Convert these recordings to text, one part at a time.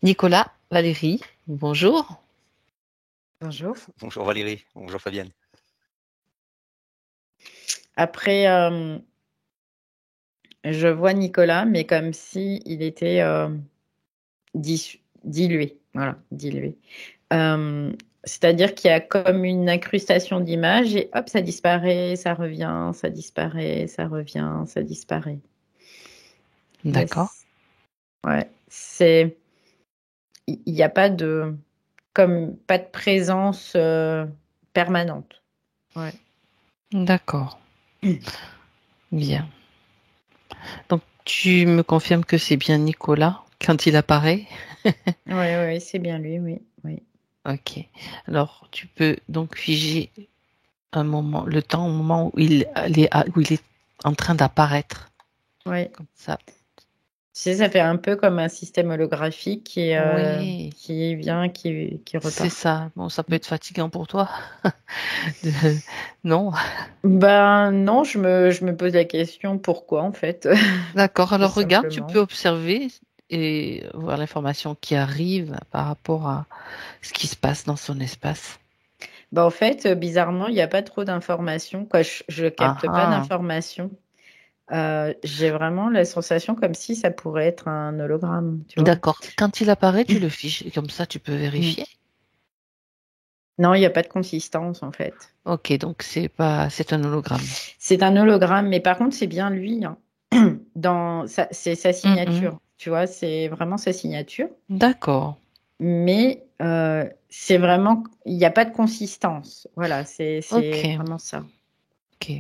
Nicolas, Valérie, bonjour. Bonjour. Bonjour Valérie, bonjour Fabienne. Après, je vois Nicolas, mais comme si il était dilué. Voilà, dilué. C'est-à-dire qu'il y a comme une incrustation d'images et hop, ça disparaît, ça revient, ça disparaît, ça revient, ça disparaît. D'accord. Ouais, il n'y a pas de, comme pas de présence permanente. Ouais. D'accord. Bien. Donc, tu me confirmes que c'est bien Nicolas quand il apparaît? Ouais, c'est bien lui, oui, oui. Ok. Alors, tu peux donc figer un moment, le temps au moment où il est en train d'apparaître. Ouais. Comme ça. Tu sais, ça fait un peu comme un système holographique Oui, qui vient, qui c'est repart. ça. Bon, ça peut être fatigant pour toi. Non? Ben non, je me pose la question pourquoi en fait, D'accord. tout Alors, regarde, tu peux simplement. observer et voir l'information qui arrive par rapport à ce qui se passe dans son espace. Ben, en fait, bizarrement, il n'y a pas trop d'informations, quoi. Je Ah capte pas ah. d'informations. J'ai vraiment la sensation comme si ça pourrait être un hologramme, tu vois. D'accord. Quand il apparaît, tu le fiches. Et comme ça, tu peux Mm. vérifier. Non, il n'y a pas de consistance en fait. Ok, donc c'est un hologramme. C'est un hologramme, mais par contre, c'est bien lui, hein. C'est sa Mhm. signature, tu vois, c'est vraiment sa signature. D'accord. Mais c'est vraiment, il n'y a pas de consistance. Voilà, c'est Ok. vraiment ça. Ok.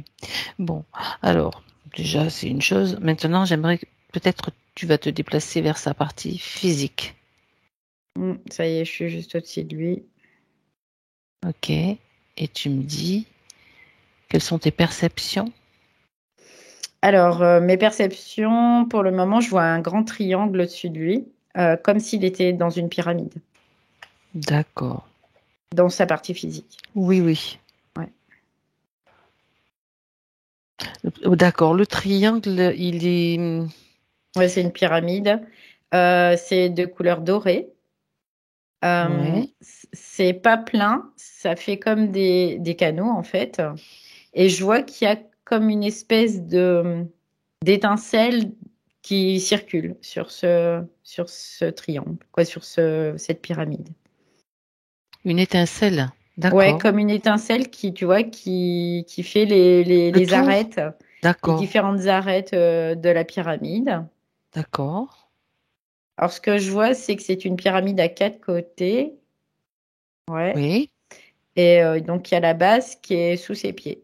Bon. Alors, déjà, c'est une chose. Maintenant, j'aimerais que peut-être tu vas te déplacer vers sa partie physique. Ça y est, je suis juste au-dessus de lui. Ok. Et tu me dis quelles sont tes perceptions? Alors, mes perceptions, pour le moment, je vois un grand triangle au-dessus de lui, comme s'il était dans une pyramide, D'accord. dans sa partie physique. Oui, oui. Ouais. D'accord. Le triangle, il est. Ouais, c'est une pyramide. C'est de couleur dorée. Ouais. C'est pas plein, ça fait comme des canaux en fait. Et je vois qu'il y a comme une espèce de d'étincelle qui circule sur ce triangle, quoi, sur cette pyramide. Une étincelle. Ouais, D'accord. comme une étincelle qui, tu vois, qui fait Le les tour. arêtes, les D'accord. différentes arêtes de la pyramide. D'accord. Alors, ce que je vois, c'est que c'est une pyramide à quatre côtés. Ouais. Oui. Et donc, il y a la base qui est sous ses pieds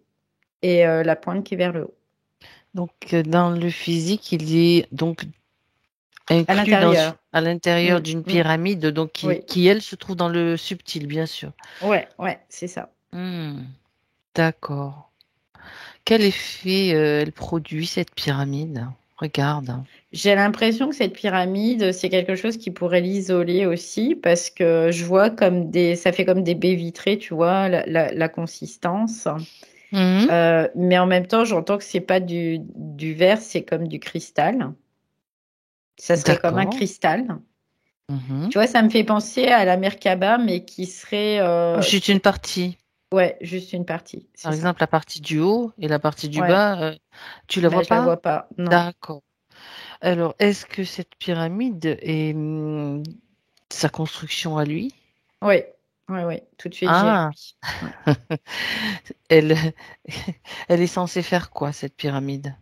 et la pointe qui est vers le haut. Donc, dans le physique, il est donc À inclus l'intérieur. à l'intérieur Mm, d'une mm. pyramide, donc Oui. elle, se trouve dans le subtil, bien sûr. Ouais, c'est ça. Hmm, d'accord. Quel effet elle produit, cette pyramide? Regarde. J'ai l'impression que cette pyramide, c'est quelque chose qui pourrait l'isoler aussi, parce que je vois comme ça fait comme des baies vitrées, tu vois, la consistance. Mhm, Mais en même temps, j'entends que c'est pas du verre, c'est comme du cristal. Ça serait comme un d'accord. cristal. Mhm. Tu vois, ça me fait penser à la Merkaba, mais qui serait, Juste une partie. ouais, juste une partie, c'est Par ça. exemple, la partie du haut et la partie du Ouais, bas, tu la mais vois je la pas? vois pas. Non. D'accord. Alors, est-ce que cette pyramide est sa construction à lui? Ouais, ouais, tout de suite, j'ai Ah, oui. Ouais. elle, elle est censée faire quoi, cette pyramide?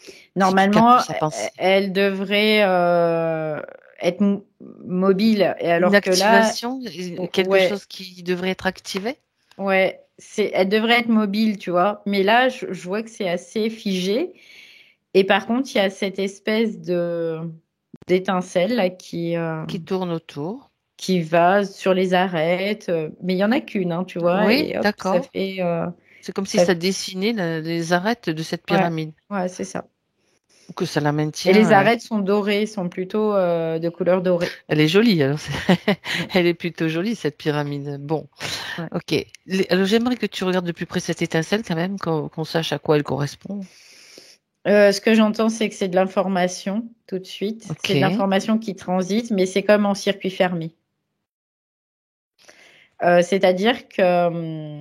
Si tu captes Normalement, sa pensée. elle devrait être mobile, et Une alors que là, activation, quelque ouais, chose qui devrait être activé? ouais, elle devrait être mobile, tu vois. Mais là, je vois que c'est assez figé. Et par contre, il y a cette espèce de d'étincelle là Qui tourne autour. qui va sur les arêtes. Mais il y en a qu'une, hein, tu vois. Oui, Et hop, d'accord. C'est comme si ça, ça dessinait les arêtes de cette ouais, pyramide. ouais, c'est ça. Ou que ça la Et les maintient. arêtes sont dorées, sont plutôt de couleur dorée. Elle est jolie, alors. Mm, Elle est plutôt jolie, cette pyramide. Bon, ouais. ok. Alors j'aimerais que tu regardes de plus près cette étincelle quand même, qu'on sache à quoi elle correspond. Ce que j'entends, c'est que c'est de l'information tout de suite. Ok, C'est de l'information qui transite, mais c'est comme en circuit fermé. C'est-à-dire que,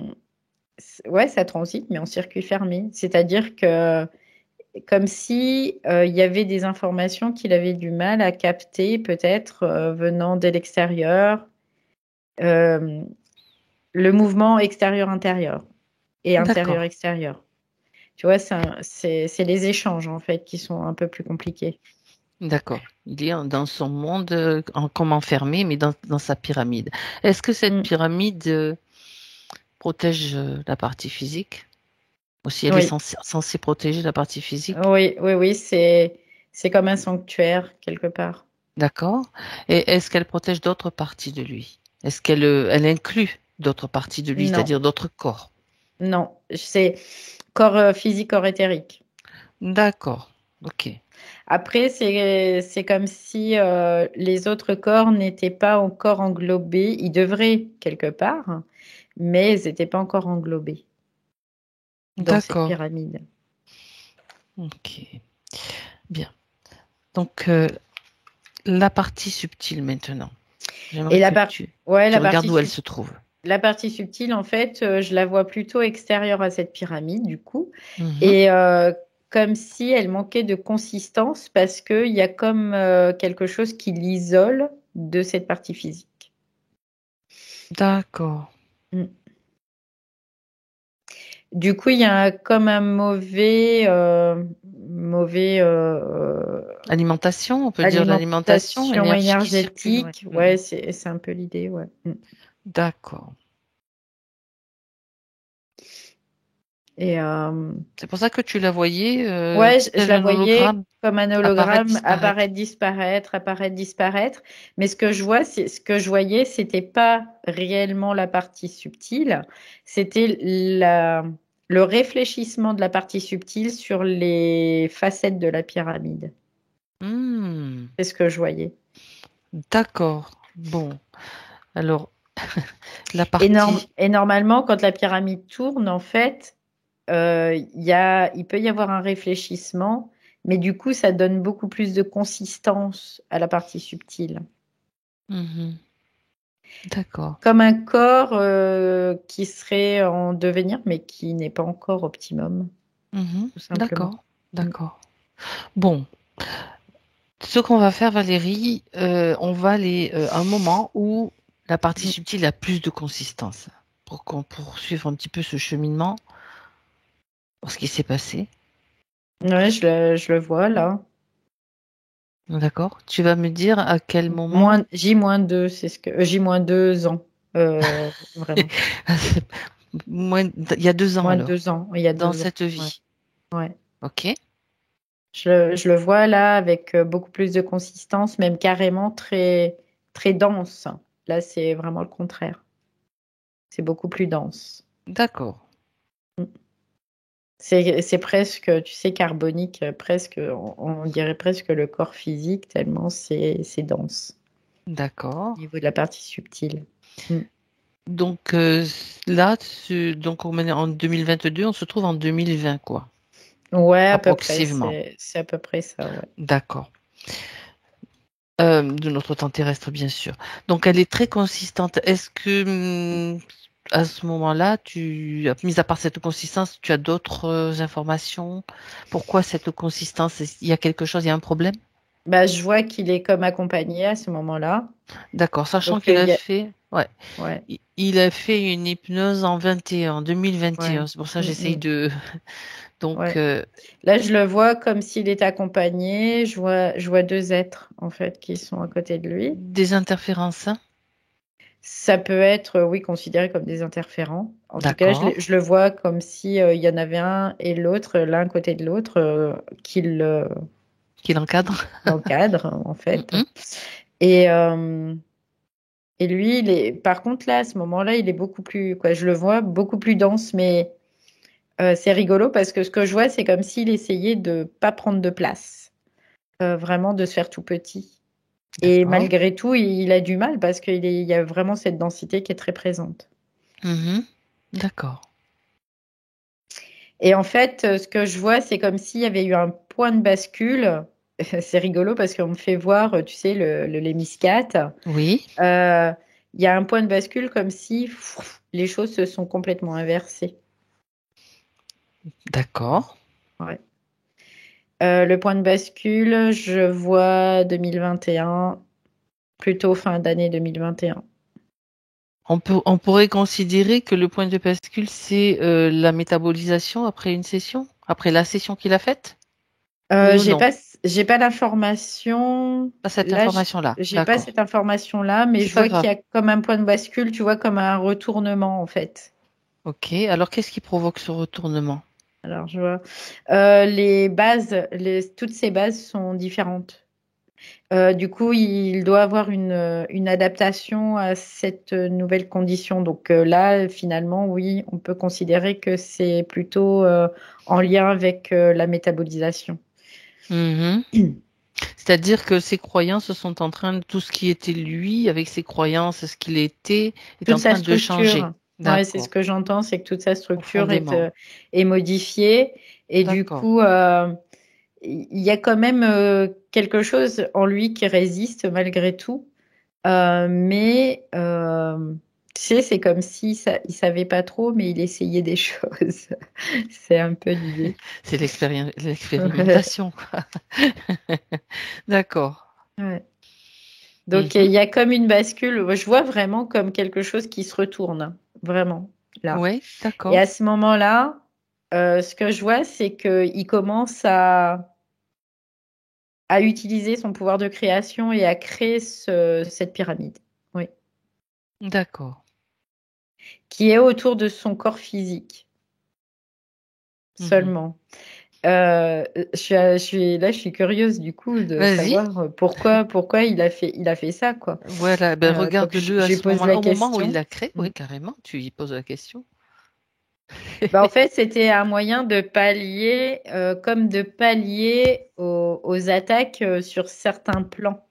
ouais, ça transite, mais en circuit fermé. C'est-à-dire que, comme si il y avait des informations qu'il avait du mal à capter, peut-être venant de l'extérieur, euh, le mouvement extérieur-intérieur et d'accord, intérieur-extérieur. Tu vois, c'est les échanges en fait qui sont un peu plus compliqués. d'accord. Il est dans son monde comme enfermé, mais dans sa pyramide. Est-ce que cette Mm. pyramide protège la partie physique? Ou si elle est Oui, censée protéger la partie physique? oui, oui, oui, c'est comme un sanctuaire quelque part. D'accord. Et est-ce qu'elle protège d'autres parties de lui? Est-ce qu'elle elle inclut d'autres parties de lui, Non, c'est-à-dire d'autres corps? non, c'est corps physique, corps éthérique. D'accord. Ok. Après, c'est comme si les autres corps n'étaient pas encore englobés. Ils devraient quelque part, mais ils n'étaient pas encore englobés dans cette D'accord. pyramide. Ok. Bien. Donc, la partie subtile maintenant. Et J'aimerais que ouais, tu regardes où elle se trouve. la partie subtile, en fait, je la vois plutôt extérieure à cette pyramide, du coup, Mhm. et comme si elle manquait de consistance parce qu'il y a comme quelque chose qui l'isole de cette partie physique. D'accord. Mm. Du coup, il y a comme un mauvais Alimentation, on peut dire l'alimentation, alimentation énergie qui circule, ouais. énergétique. Ouais, Mhm. c'est un peu l'idée, ouais. Mm. D'accord. Et C'est pour ça que tu la voyais ouais, je tel la un voyais hologramme comme un apparaître, hologramme disparaître. apparaître, disparaître, apparaître, disparaître. Mais ce que je voyais, c'était pas réellement la partie subtile, c'était le réfléchissement de la partie subtile sur les facettes de la pyramide. Hmm. C'est ce que je voyais. D'accord. Bon. Alors, la partie. Et normalement, quand la pyramide tourne, en fait, il peut y avoir un réfléchissement, mais du coup, ça donne beaucoup plus de consistance à la partie subtile. Mhm. D'accord. Comme un corps qui serait en devenir, mais qui n'est pas encore optimum, Mhm. tout simplement. D'accord. Mm. D'accord. Bon. Ce qu'on va faire, Valérie, on va aller à un moment où la partie Mm. subtile a plus de consistance pour qu'on poursuive un petit peu ce cheminement, pour ce qui s'est passé. Ouais, je le vois là. D'accord? Tu vas me dire à quel moment, J-2, c'est ce que J-2 ans. Vraiment. moins, il y a 2 ans Moins de alors, 2 ans. Il y a dans 2 ans. cette Ouais. vie. Ouais. Ok? Je le vois là avec beaucoup plus de consistance, même carrément très, très dense. Là, c'est vraiment le contraire. C'est beaucoup plus dense. D'accord. Mm. C'est presque, tu sais, carbonique, presque, on dirait presque le corps physique, tellement c'est dense D'accord. au niveau de la partie subtile. Mm. Donc là, donc on est en 2022, on se trouve en 2020, quoi, Ouais, à peu près, approximativement. c'est à peu près ça, ouais. D'accord. De notre temps terrestre, bien sûr. Donc, elle est très consistante. Est-ce que, à ce moment-là, mis à part cette consistance, tu as d'autres informations? Pourquoi cette consistance? Il y a quelque chose, il y a un problème? Bah, je vois qu'il est comme accompagné à ce moment-là. D'accord, sachant Donc, qu'il a fait, ouais, ouais, il a fait une hypnose en 21, en ouais. 2021. C'est pour ça que Mm, j'essaye mm, de, donc, ouais. Là, je le vois comme s'il est accompagné. Je vois deux êtres, en fait, qui sont à côté de lui. des interférences, hein. Ça peut être, oui, considéré comme des interférents. En tout cas, D'accord, je le vois comme si il y en avait un et l'autre, l'un à côté de l'autre, qui qu'il encadre. l'encadre, en fait. Mhm. Et, euh, et lui, par contre, là, à ce moment-là, il est beaucoup plus, quoi, je le vois beaucoup plus dense, mais c'est rigolo parce que ce que je vois, c'est comme s'il essayait de pas prendre de place, vraiment de se faire tout petit. Et D'accord. malgré tout, il a du mal parce il y a vraiment cette densité qui est très présente. Mhm. D'accord. Et en fait, ce que je vois, c'est comme s'il y avait eu un point de bascule. C'est rigolo parce qu'on me fait voir, tu sais, le Lémiscat. Oui, Euh, Il y a un point de bascule comme si les choses se sont complètement inversées. d'accord. Ouais. Le point de bascule, je vois 2021, plutôt fin d'année 2021. On pourrait considérer que le point de bascule, c'est la métabolisation après une session, après la session qu'il a faite? Oui ou J'ai non? pas, j'ai pas l'information. Pas cette Là, information-là. j'ai pas D'accord. cette information-là, mais C'est je pas vois qu'il grave. y a comme un point de bascule, tu vois, comme un retournement en fait. Ok. Alors, qu'est-ce qui provoque ce retournement? Alors, je vois. Les bases, toutes ces bases sont différentes. Du coup, il doit avoir une adaptation à cette nouvelle condition. Donc là, finalement, oui, on peut considérer que c'est plutôt en lien avec la métabolisation. Mhm. C'est-à-dire que ses croyances sont en train de, tout ce qui était lui, avec ses croyances, ce qu'il était, est Toute en sa train de changer. structure. Ouais, c'est ce D'accord. que j'entends, c'est que toute sa structure Profondément. est modifiée. Et du D'accord. coup, il y a quand même quelque chose en lui qui résiste malgré tout. Mais tu sais, c'est comme si il savait pas trop, mais il essayait des choses. C'est un peu l'idée. C'est Ouais. l'expérimentation, quoi. D'accord. Ouais. Donc il Mhm. y a comme une bascule. Je vois vraiment comme quelque chose qui se retourne, vraiment là. Oui, Et à d'accord. ce moment-là, ce que je vois, c'est qu'il commence à utiliser son pouvoir de création et à créer cette pyramide, oui, D'accord. qui est autour de son corps physique Mhm. seulement. Je suis curieuse du coup de Vas-y. savoir pourquoi il a fait ça, quoi. Voilà, ben Donc regarde-le à je lui ce pose moment-là, la au moment où il question. l'a créé. Mm. Oui, carrément, tu lui poses la question. Bah, en fait, c'était un moyen de pallier, comme de pallier aux attaques sur certains plans.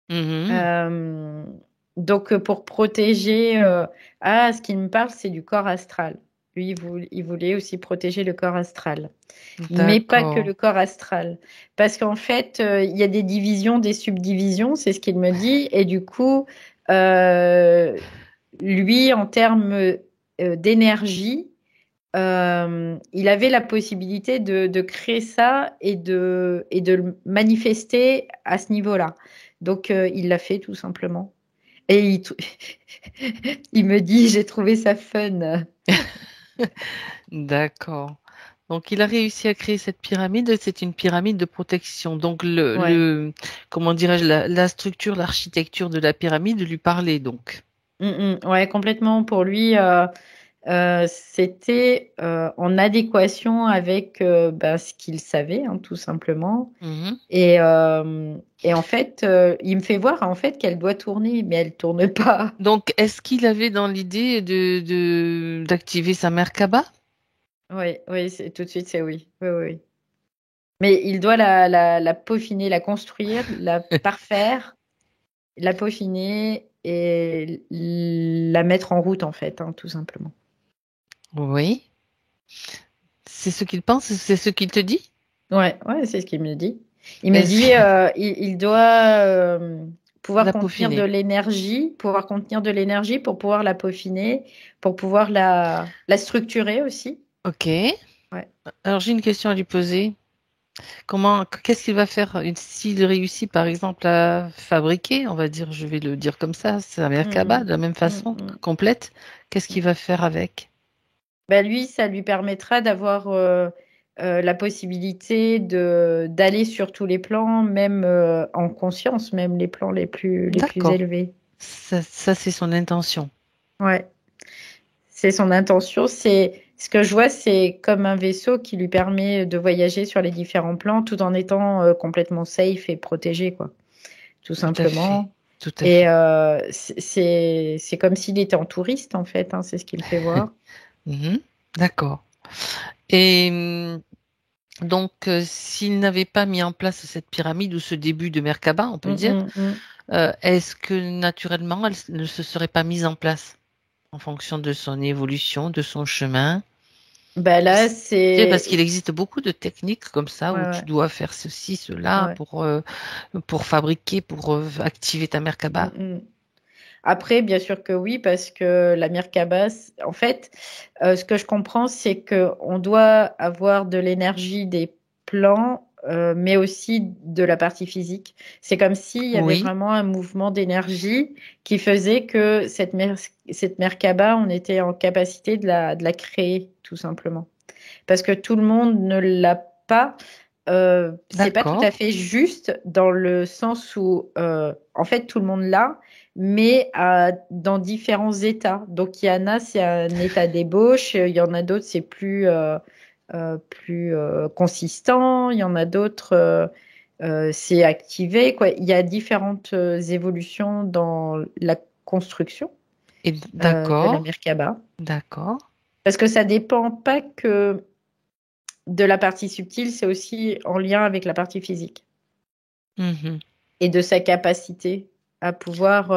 Mhm. Euh, donc, pour protéger, ce qui me parle, c'est du corps astral. Lui, il voulait aussi protéger le corps astral, mais pas que D'accord. le corps astral. Parce qu'en fait, il y a des divisions, des subdivisions, c'est ce qu'il me dit. Et du coup, euh, lui, en termes d'énergie, il avait la possibilité de créer ça et de le manifester à ce niveau-là. Donc, il l'a fait tout simplement. Et il me dit, j'ai trouvé ça fun. D'accord. Donc, il a réussi à créer cette pyramide. C'est une pyramide de protection. Donc, Ouais. comment dirais-je, la structure, l'architecture de la pyramide lui parlait donc. Ouais, complètement. Pour lui, c'était en adéquation avec ce qu'il savait, hein, tout simplement. Mhm. Et en fait, il me fait voir en fait qu'elle doit tourner, mais elle tourne pas. Donc, est-ce qu'il avait dans l'idée d'activer sa Merkaba? Oui, oui, tout de suite, c'est oui. Oui, oui, oui. Mais il doit la peaufiner, la construire, la parfaire, la peaufiner et la mettre en route, en fait, hein, tout simplement. Oui. C'est ce qu'il pense, c'est ce qu'il te dit? Ouais, ouais, c'est ce qu'il me dit. Il me Est-ce dit, il doit la peaufiner? pouvoir contenir de l'énergie pour pouvoir la peaufiner, pour pouvoir la structurer aussi. Ok. Ouais. Alors, j'ai une question à lui poser. Qu'est-ce qu'il va faire s'il réussit, par exemple, à fabriquer, on va dire, je vais le dire comme ça, sa Merkaba Mm, de la même mm, façon, mm, complète? Qu'est-ce qu'il mm. va faire avec? Bah, lui, ça lui permettra d'avoir la possibilité d'aller sur tous les plans, même en conscience, même les plans les plus D'accord. élevés. Ça c'est son intention. Ouais, c'est son intention. C'est ce que je vois, c'est comme un vaisseau qui lui permet de voyager sur les différents plans tout en étant complètement safe et protégé, quoi, tout Tout à fait. simplement. Tout à Et fait. c'est comme s'il était en touriste, en fait, hein, c'est ce qu'il fait voir. Mhm. D'accord. Et donc, s'il n'avait pas mis en place cette pyramide ou ce début de Merkaba, on peut Mm, dire, mm, mm. est-ce que naturellement, elle ne se serait pas mise en place en fonction de son évolution, de son chemin? Bah là, Parce qu'il existe beaucoup de techniques comme ça où tu dois faire ceci, cela pour fabriquer, pour activer ta Merkaba. Après, bien sûr que oui, parce que la Merkaba, en fait, ce que je comprends, c'est qu'on doit avoir de l'énergie des plans, mais aussi de la partie physique. C'est comme s'il y avait vraiment un mouvement d'énergie qui faisait que cette Merkaba, on était en capacité de la créer, tout simplement. Parce que tout le monde ne l'a pas. C'est pas tout à fait juste dans le sens où, en fait, tout le monde l'a, mais dans différents états. Donc, il y en a, c'est un état d'ébauche, il y en a d'autres, c'est plus consistant, il y en a d'autres, c'est activé, quoi. Il y a différentes évolutions dans la construction de la Merkaba. D'accord. Parce que ça dépend pas que de la partie subtile, c'est aussi en lien avec la partie physique. Et de sa capacité à pouvoir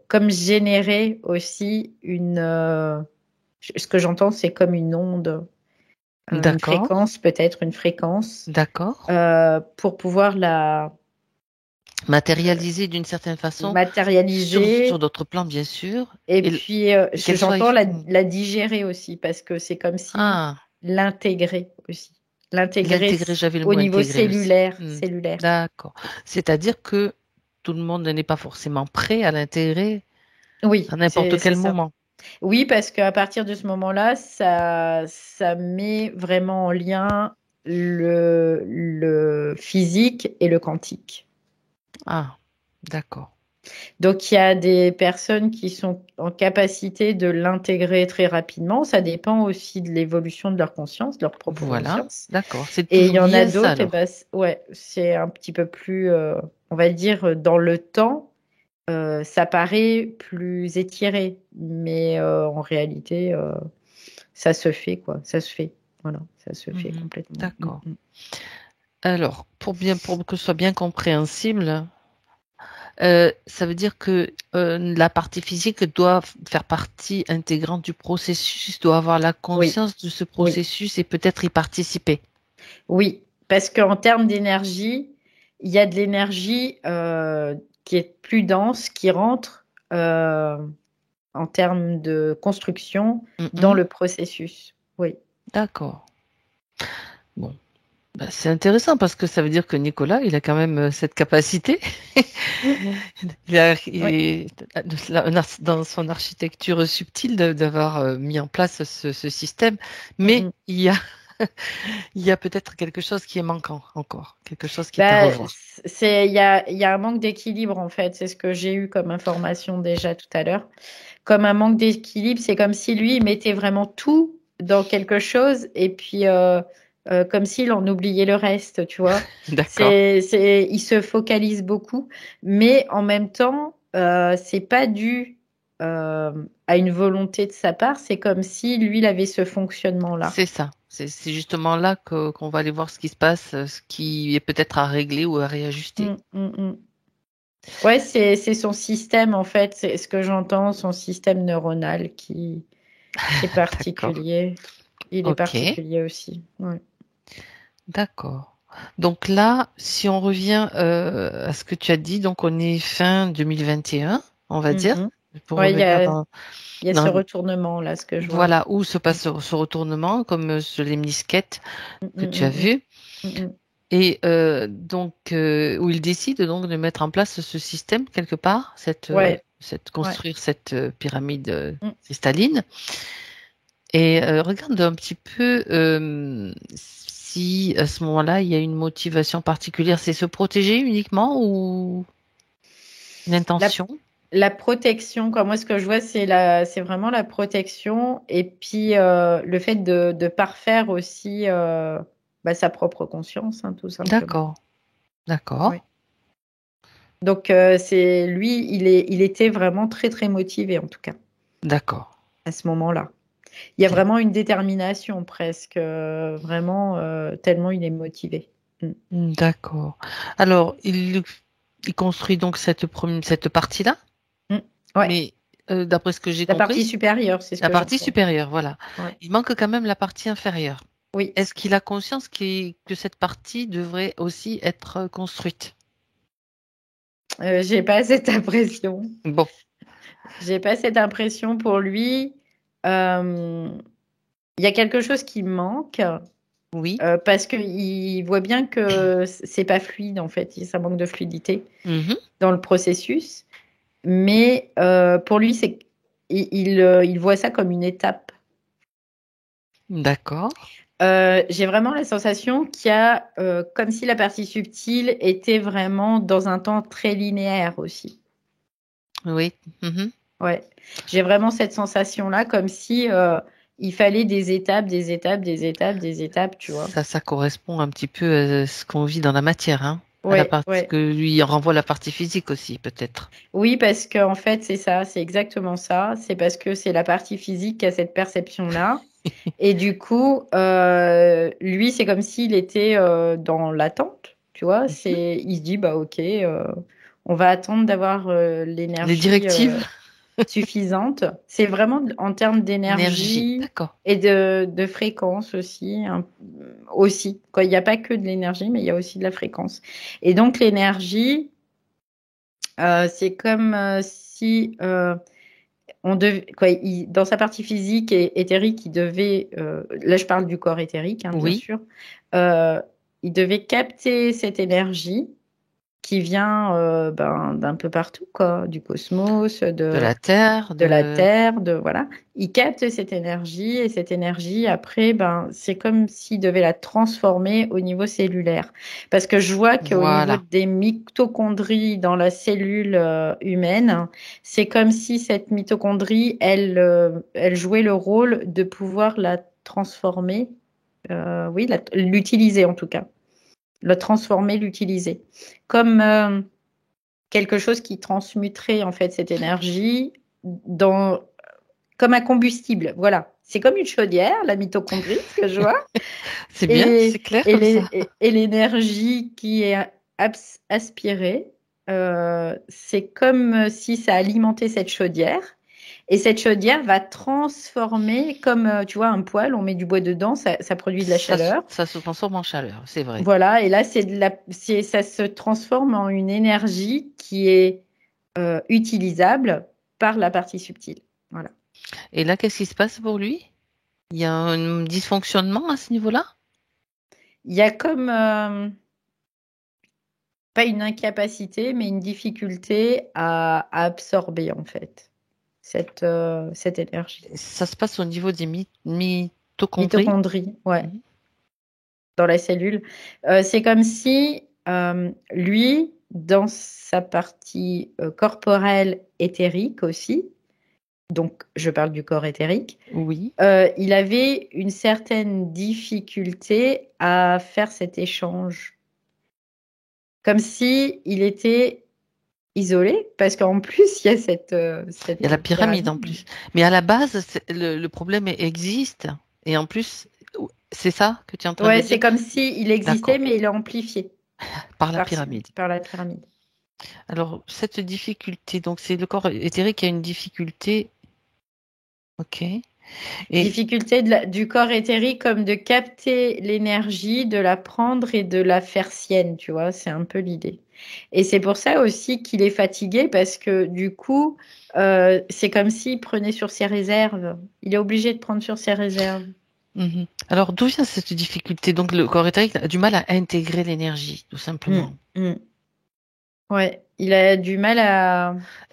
comme générer aussi ce que j'entends, c'est comme une onde, une fréquence, peut-être une fréquence. D'accord. Pour pouvoir la matérialiser d'une certaine façon. Matérialiser. Sur d'autres plans, bien sûr. Et puis, j'entends la digérer aussi, parce que c'est comme si l'intégrer aussi. L'intégrer au niveau cellulaire. D'accord. C'est-à-dire que tout le monde n'est pas forcément prêt à l'intégrer à n'importe quel moment. Oui, parce qu'à partir de ce moment-là, ça met vraiment en lien le physique et le quantique. Ah, d'accord. Donc, il y a des personnes qui sont en capacité de l'intégrer très rapidement. Ça dépend aussi de l'évolution de leur conscience, de leur propre conscience. D'accord. Et il y en a d'autres, c'est un petit peu plus, on va dire, dans le temps, ça paraît plus étiré. Mais en réalité, ça se fait, quoi. Ça se fait. Voilà, ça se fait complètement. D'accord. Alors, pour que ce soit bien compréhensible, ça veut dire que la partie physique doit faire partie intégrante du processus, doit avoir la conscience de ce processus et peut-être y participer. Oui, parce qu'en termes d'énergie, il y a de l'énergie qui est plus dense, qui rentre en termes de construction dans le processus. Oui. D'accord. Bon. C'est intéressant parce que ça veut dire que Nicolas, il a quand même cette capacité. Dans son architecture subtile d'avoir mis en place ce système. Mais il y a peut-être quelque chose qui est manquant encore, quelque chose qui est à revoir. Il y a un manque d'équilibre en fait. C'est ce que j'ai eu comme information déjà tout à l'heure. Comme un manque d'équilibre, c'est comme si lui, il mettait vraiment tout dans quelque chose et puis comme s'il en oubliait le reste, tu vois. Il se focalise beaucoup, mais en même temps, c'est pas dû à une volonté de sa part. C'est comme si lui, il avait ce fonctionnement-là. C'est ça. C'est justement là qu'on va aller voir ce qui se passe, ce qui est peut-être à régler ou à réajuster. Ouais, c'est son système en fait. C'est ce que j'entends, son système neuronal qui est particulier. Il est particulier aussi. Ouais. D'accord. Donc là, si on revient à ce que tu as dit, donc on est fin 2021, on va dire. Il y a ce retournement là, ce que je vois. Voilà, où se passe ce retournement, comme sur les menisquettes que tu as vu. Et donc, où il décide donc de mettre en place ce système quelque part, construire cette pyramide cristalline. Et regarde un petit peu si à ce moment-là, il y a une motivation particulière. C'est se protéger uniquement ou une intention? La protection, moi ce que je vois, c'est vraiment la protection et puis le fait de parfaire aussi sa propre conscience, tout simplement. D'accord. Oui. Donc c'est lui, il était vraiment très très motivé en tout cas. D'accord. À ce moment-là, il y a vraiment une détermination presque, vraiment tellement il est motivé. D'accord. Alors il construit donc cette partie-là. Ouais. Mais d'après ce que j'ai La compris. partie supérieure, c'est ce La que partie j'entends. supérieure, voilà. Ouais. Il manque quand même la partie inférieure. Oui. Est-ce qu'il a conscience que cette partie devrait aussi être construite? J'ai pas cette impression. Bon, J'ai pas cette impression pour lui. Euh, Il y a quelque chose qui manque oui. parce qu'il voit bien que c'est pas fluide en fait. Ça manque de fluidité Mhm. dans le processus. Mais pour lui, il voit ça comme une étape. D'accord. J'ai vraiment la sensation qu'il y a comme si la partie subtile était vraiment dans un temps très linéaire aussi. Oui. Mhm. Ouais, j'ai vraiment cette sensation-là, comme si il fallait des étapes, des étapes, des étapes, des étapes, tu vois. Ça correspond un petit peu à ce qu'on vit dans la matière, hein. À la Ouais, partie ouais. que lui il renvoie la partie physique aussi, peut-être. Oui, parce que en fait, c'est ça, c'est exactement ça. C'est parce que c'est la partie physique qui a cette perception-là. Et du coup, lui, c'est comme s'il était dans l'attente, tu vois. Il se dit, bah ok, on va attendre d'avoir Les l'énergie directives, suffisante. C'est vraiment en termes énergie, d'énergie d'accord. et de fréquence aussi, aussi. Quoi, il n'y a pas que de l'énergie, mais il y a aussi de la fréquence. Et donc l'énergie, c'est comme si dans sa partie physique et éthérique, il devait, là je parle du corps éthérique, hein, bien Oui, sûr, euh, il devait capter cette énergie qui vient d'un peu partout, quoi, du cosmos, de la terre, de la de... Terre, voilà. Il capte cette énergie et cette énergie, après, c'est comme s'il devait la transformer au niveau cellulaire. Parce que je vois qu'au niveau Voilà. des mitochondries dans la cellule humaine, c'est comme si cette mitochondrie, elle jouait le rôle de pouvoir la transformer, oui, l'utiliser en tout cas. La transformer, l'utiliser. Comme quelque chose qui transmuterait en fait cette énergie dans comme un combustible. Voilà. C'est comme une chaudière, la mitochondrie, ce que je vois. C'est bien, c'est clair comme ça. Et l'énergie qui est aspirée, c'est comme si ça alimentait cette chaudière. Et cette chaudière va transformer, comme tu vois, un poêle, on met du bois dedans, ça produit de la chaleur. Ça se transforme en chaleur, c'est vrai. Voilà, et là, ça se transforme en une énergie qui est utilisable par la partie subtile. Voilà. Et là, qu'est-ce qui se passe pour lui? Il y a un dysfonctionnement à ce niveau-là? Il y a comme, pas une incapacité, mais une difficulté à absorber, en fait, cette énergie. Ça se passe au niveau des mitochondries. Mitochondrie, ouais, Mhm. dans la cellule. C'est comme si, lui, dans sa partie corporelle éthérique aussi, donc je parle du corps éthérique, Oui, il avait une certaine difficulté à faire cet échange. Comme si il était isolé, parce qu'en plus, il y a cette il y a la pyramide en pyramide. plus. Mais à la base, le problème existe. Et en plus, c'est ça que tu es en train de Ouais, dire? c'est comme si il existait, D'accord, mais il est amplifié par la par, pyramide. par la pyramide. Alors, cette difficulté, donc c'est le corps éthérique qui a une difficulté. Ok. Et Difficulté du corps éthérique comme de capter l'énergie, de la prendre et de la faire sienne, tu vois, c'est un peu l'idée. Et c'est pour ça aussi qu'il est fatigué parce que du coup, c'est comme s'il prenait sur ses réserves. Il est obligé de prendre sur ses réserves. mhm. Alors, d'où vient cette difficulté? Donc, le corps éthérique a du mal à intégrer l'énergie, tout Mm, simplement. mm. Ouais, il a du mal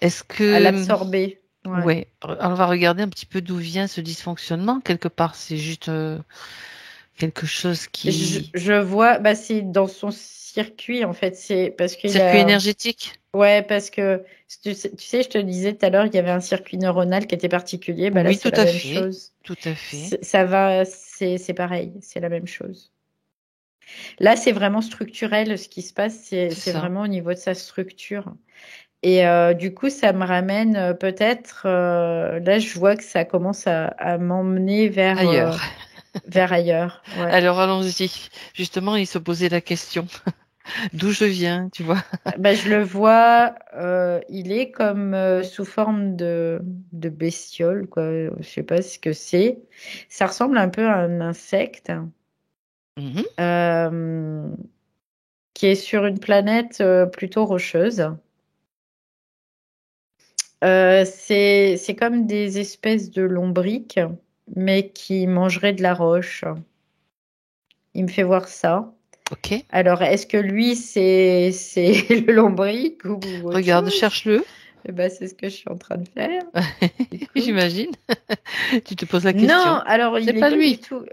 Est-ce à que, l'absorber. Ouais. ouais, on va regarder un petit peu d'où vient ce dysfonctionnement. Quelque part, c'est juste quelque chose qui... Je vois, bah, c'est dans son circuit en fait. C'est parce qu'il Circuit a. énergétique? Ouais, parce que tu sais, je te disais tout à l'heure, il y avait un circuit neuronal qui était particulier. Bah là, Oui, c'est tout la à même fait. chose. Tout à fait. Ça va, c'est pareil, c'est la même chose. Là, c'est vraiment structurel ce qui se passe. C'est C'est ça. vraiment au niveau de sa structure. Et du coup, ça me ramène peut-être. Là, je vois que ça commence à m'emmener Ailleurs. vers ailleurs. Ouais. Alors, allons-y. Justement, il se posait la question. D'où je viens, tu vois. Ben, je le vois, il est comme sous forme de bestiole, quoi. Je sais pas ce que c'est. Ça ressemble un peu à un insecte Mhm. euh, qui est sur une planète plutôt rocheuse. C'est comme des espèces de lombriques, mais qui mangeraient de la roche. Il me fait voir ça. Ok. Alors, est-ce que lui, c'est le lombric ou autre Regarde, chose? cherche-le. Eh ben, c'est ce que je suis en train de faire. Écoute. J'imagine. Tu te poses la Non, question. alors C'est il est pas pas du lui. tout.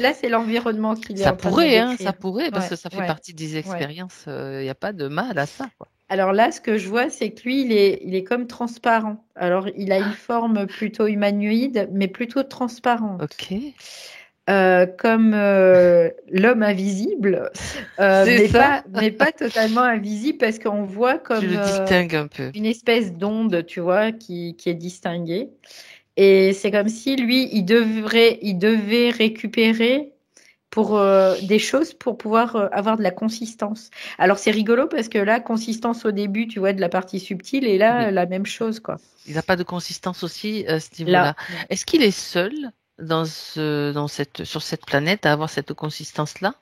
Là, c'est l'environnement qu'il est en train de me Ça décrire. pourrait, parce Ouais, que ça fait ouais, partie des ouais. expériences. Il n'y a pas de mal à ça, quoi. Alors là, ce que je vois, c'est que lui, il est comme transparent. Alors, il a une forme plutôt humanoïde, mais plutôt transparente. Ok. Comme l'homme invisible, C'est ça. mais pas totalement invisible parce qu'on voit Tu comme le distingues un peu. une espèce d'onde, tu vois, qui est distinguée. Et c'est comme si lui, il devait récupérer pour des choses pour pouvoir avoir de la consistance. Alors c'est rigolo parce que là, consistance au début, tu vois, de la partie subtile, et là, Oui. la même chose, quoi. Il n'a pas de consistance aussi à ce niveau-là. Là, non. Est-ce qu'il est seul sur cette planète à avoir cette consistance-là?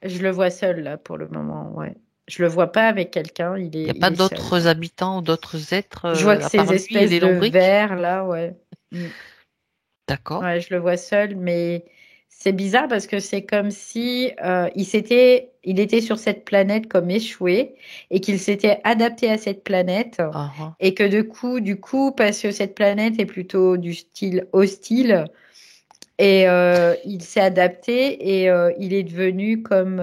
Je le vois seul, là, pour le moment, ouais. Je le vois pas avec quelqu'un, il Il n'y est, a il pas est seul. d'autres habitants ou d'autres êtres Je vois que à ces part lui et espèces les de lombriques? vers, là, ouais. Mm. D'accord. Ouais, je le vois seul, mais c'est bizarre parce que c'est comme si il était sur cette planète comme échoué et qu'il s'était adapté à cette planète Ah, ah. et que du coup, parce que cette planète est plutôt du style hostile et il s'est adapté et il est devenu comme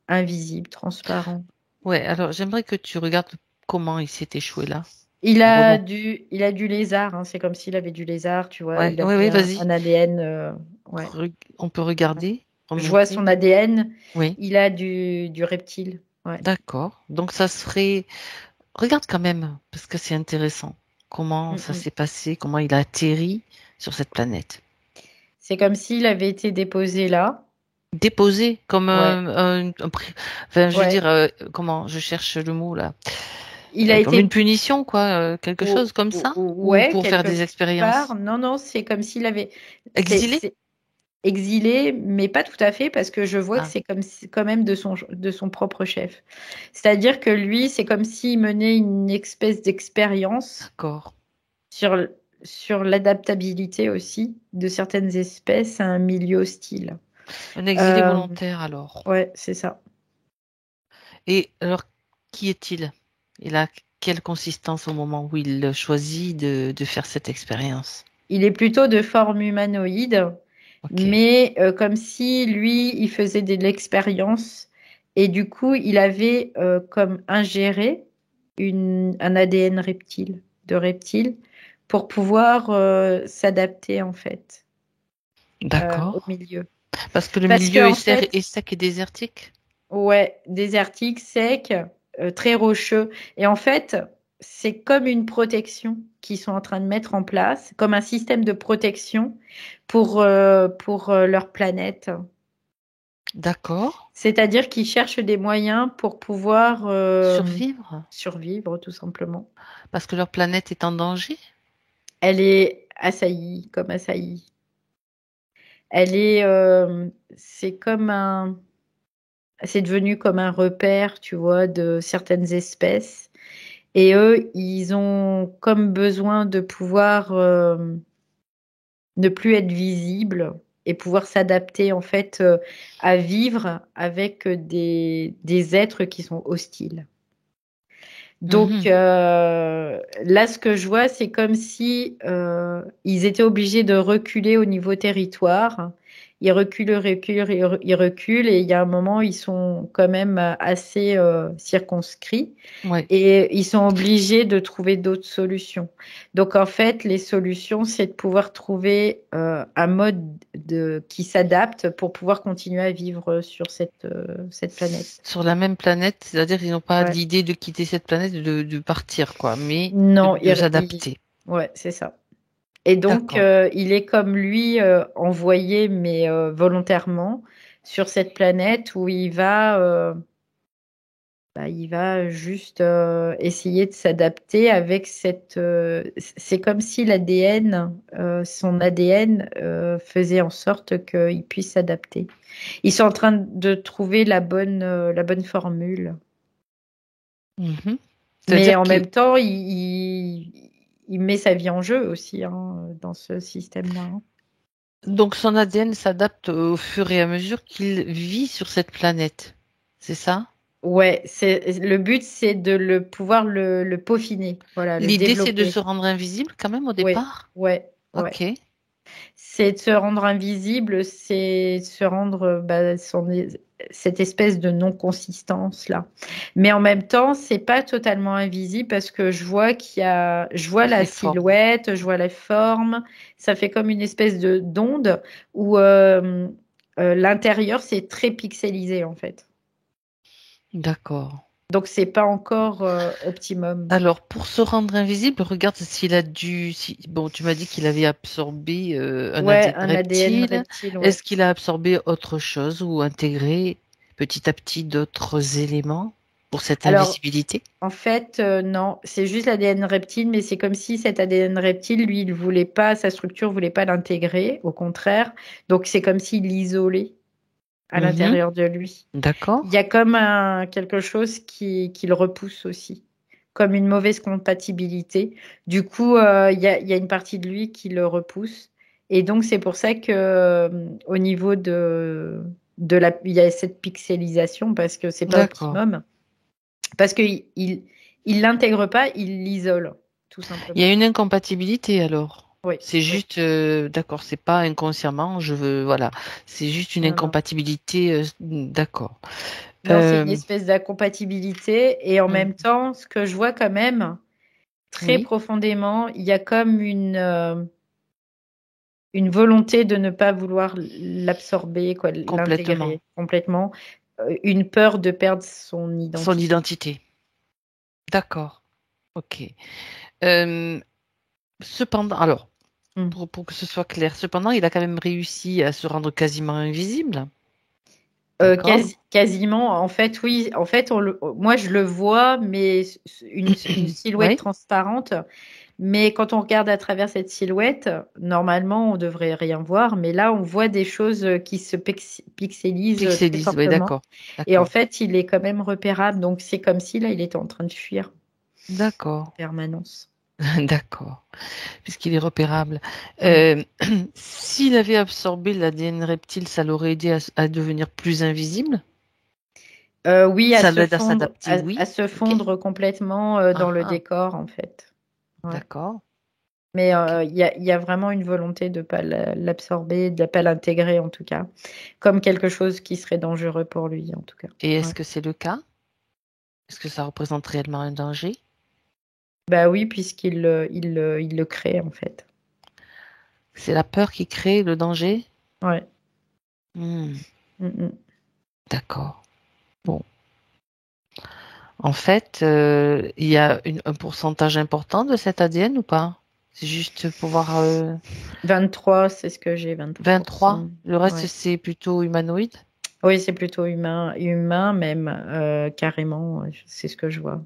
invisible, transparent. Ouais, alors j'aimerais que tu regardes comment il s'est échoué là. Il a Vraiment. du lézard, hein, c'est comme s'il avait du lézard, tu vois, Ouais, il ouais, avait ouais, un, vas-y. un ADN, ouais. On peut regarder, Je vois remonter. son ADN, Oui, il a du reptile. Ouais. d'accord. Donc ça serait. Regarde quand même, parce que c'est intéressant. Comment Mm, ça mm. s'est passé, comment il a atterri sur cette planète. C'est comme s'il avait été déposé là. Déposé comme Ouais, enfin, je veux dire, ouais. comment, je cherche le mot là. Il a Comme une été punition, quoi, quelque chose comme ça, ou ouais, pour faire quelque des part. expériences. Non, non, c'est comme s'il avait. Exilé? C'est exilé, mais pas tout à fait, parce que je vois que Ah, c'est comme quand même de son propre chef. C'est-à-dire que lui, c'est comme s'il menait une espèce d'expérience d'accord. sur, sur l'adaptabilité aussi de certaines espèces à un milieu hostile. Un exilé Euh, volontaire alors. ouais, c'est ça. Et alors, qui est-il? Il a quelle consistance au moment où il choisit de faire cette expérience? Il est plutôt de forme humanoïde, Ok, mais comme si lui, il faisait de l'expérience et du coup, il avait comme ingéré un ADN de reptile, pour pouvoir s'adapter en fait au d'accord. milieu. Parce que le Parce milieu que est, en fait, est sec et désertique. ouais, désertique, sec, très rocheux. Et en fait, c'est comme une protection qu'ils sont en train de mettre en place, comme un système de protection pour leur planète. D'accord. C'est-à-dire qu'ils cherchent des moyens pour pouvoir Survivre. survivre, tout simplement. Parce que leur planète est en danger. Elle est assaillie, comme assaillie. Elle est, c'est comme c'est devenu comme un repère, tu vois, de certaines espèces. Et eux, ils ont comme besoin de pouvoir ne plus être visibles et pouvoir s'adapter en fait à vivre avec des êtres qui sont hostiles. Donc Mhm. là, ce que je vois, c'est comme si ils étaient obligés de reculer au niveau territoire. Ils reculent, ils reculent, et il y a un moment, ils sont quand même assez circonscrits. Ouais. Et ils sont obligés de trouver d'autres solutions. Donc, en fait, les solutions, c'est de pouvoir trouver un mode qui s'adapte pour pouvoir continuer à vivre sur cette planète. Sur la même planète, c'est-à-dire qu'ils n'ont pas Ouais. l'idée de quitter cette planète, de partir, quoi, mais Non, de s'adapter. ouais, c'est ça. Et donc, D'accord. il est comme lui, envoyé, mais volontairement, sur cette planète où il va il va juste essayer de s'adapter avec c'est comme si l'ADN, son ADN faisait en sorte qu'il puisse s'adapter. Ils sont en train de trouver la bonne formule. Mhm. Mais C'est-à-dire en qu'il même temps, il met sa vie en jeu aussi dans ce système-là. donc son ADN s'adapte au fur et à mesure qu'il vit sur cette planète. C'est ça? Ouais, le but, c'est de pouvoir le peaufiner, voilà, le L'idée, c'est de se développer. rendre invisible quand même au Ouais, départ? ouais, ouais. Ok, C'est de se rendre invisible, c'est de se rendre cette espèce de non-consistance là. Mais en même temps, c'est pas totalement invisible parce que je vois la les formes. silhouette, je vois la forme. Ça fait comme une espèce de d'onde où l'intérieur c'est très pixelisé en fait. D'accord. Donc c'est pas encore optimum. Alors, pour se rendre invisible, regarde s'il a bon, tu m'as dit qu'il avait absorbé un Ouais, ADN un ADN reptile. reptile, ouais. Est-ce qu'il a absorbé autre chose ou intégré petit à petit d'autres éléments pour cette Alors, invisibilité? en fait, non, c'est juste l'ADN reptile, mais c'est comme si cet ADN reptile, lui, il voulait pas, sa structure voulait pas l'intégrer, au contraire. Donc, c'est comme s'il l'isolait à Mhm. l'intérieur de lui. Il y D'accord. a comme quelque chose qui le repousse aussi, comme une mauvaise compatibilité. Du coup, il y a une partie de lui qui le repousse. Et donc, c'est pour ça que, au niveau il y a cette pixelisation parce que c'est pas D'accord. optimum. Parce qu'il il l'intègre pas, il l'isole, tout Il y simplement. a une incompatibilité alors. Oui, C'est oui. juste, d'accord, c'est pas inconsciemment, voilà. C'est juste une Non, non. incompatibilité, d'accord. Non, c'est une Euh, espèce d'incompatibilité. Et en même hmm, temps, ce que je vois quand même, très oui, profondément, il y a comme une volonté de ne pas vouloir l'absorber, quoi, complètement. l'intégrer complètement. Une peur de perdre son Son identité. identité. D'accord. Ok. Euh, cependant, alors, Hmm. pour que ce soit clair, cependant, il a quand même réussi à se rendre quasiment invisible. D'accord? Quasiment, en fait, oui. En fait, moi, je le vois, mais une silhouette Oui, transparente. Mais quand on regarde à travers cette silhouette, normalement, on devrait rien voir. Mais là, on voit des choses qui se pixelisent très pixelise, oui, fortement. d'accord. Et en D'accord. fait, il est quand même repérable. Donc, c'est comme si là, il était en train de fuir en D'accord. permanence. D'accord. Puisqu'il est repérable. Mm. Euh, s'il avait absorbé l'ADN reptile, ça l'aurait aidé à devenir plus invisible. Oui, Ça l'aide à s'adapter, à oui. se Ok. fondre complètement dans Ah, le ah, décor, en fait. Ouais. d'accord. Mais Ok. il y a vraiment une volonté de ne pas l'absorber, de ne pas l'intégrer en tout cas, comme quelque chose qui serait dangereux pour lui en tout cas. Et Ouais. est-ce que c'est le cas? Est-ce que ça représente réellement un danger? Bah oui, il le crée en fait. C'est la peur qui crée le danger? Ouais. Hmm, Mm, mm. d'accord. Bon. En fait, il y a un pourcentage important de cet ADN ou pas? C'est juste pour voir 23, c'est ce que j'ai, 23. 23%. Le reste, Ouais. c'est plutôt humanoïde? Oui, c'est plutôt humain même, carrément, c'est ce que je vois.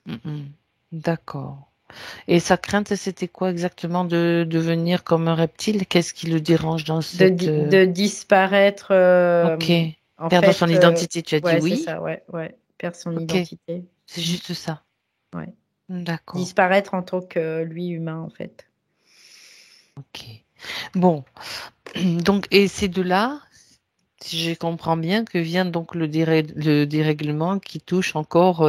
Mhm. D'accord. Et sa crainte, c'était quoi exactement de devenir comme un reptile? Qu'est-ce qui le dérange dans cette... De disparaître, Ok. en Perdre son fait, identité, tu as dit ouais, c'est oui? ça, ouais, ouais, perd son Ok. identité. C'est Mm, juste ça. ouais. D'accord. Disparaître en tant que lui humain en fait. Ok. Bon. Donc, et c'est de là, si je comprends bien, que vient donc le dérèglement qui touche encore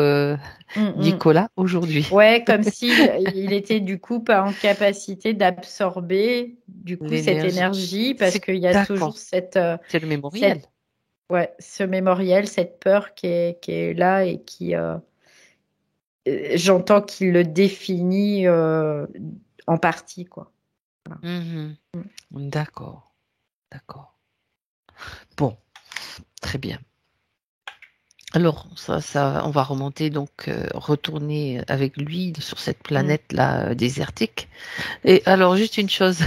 Mm, mm. Nicolas aujourd'hui. Ouais, comme s'il il était du coup pas en capacité d'absorber du coup cette L'énergie. énergie parce C'est qu'il y a toujours d'accord. C'est le mémorial. cette ouais, ce mémoriel, cette peur qui est là et j'entends qu'il le définit en partie quoi. Voilà. Mhm. Mm. D'accord. D'accord. Bon, très bien. Alors, on va remonter, donc retourner avec lui sur cette planète-là désertique. Et alors, juste une chose,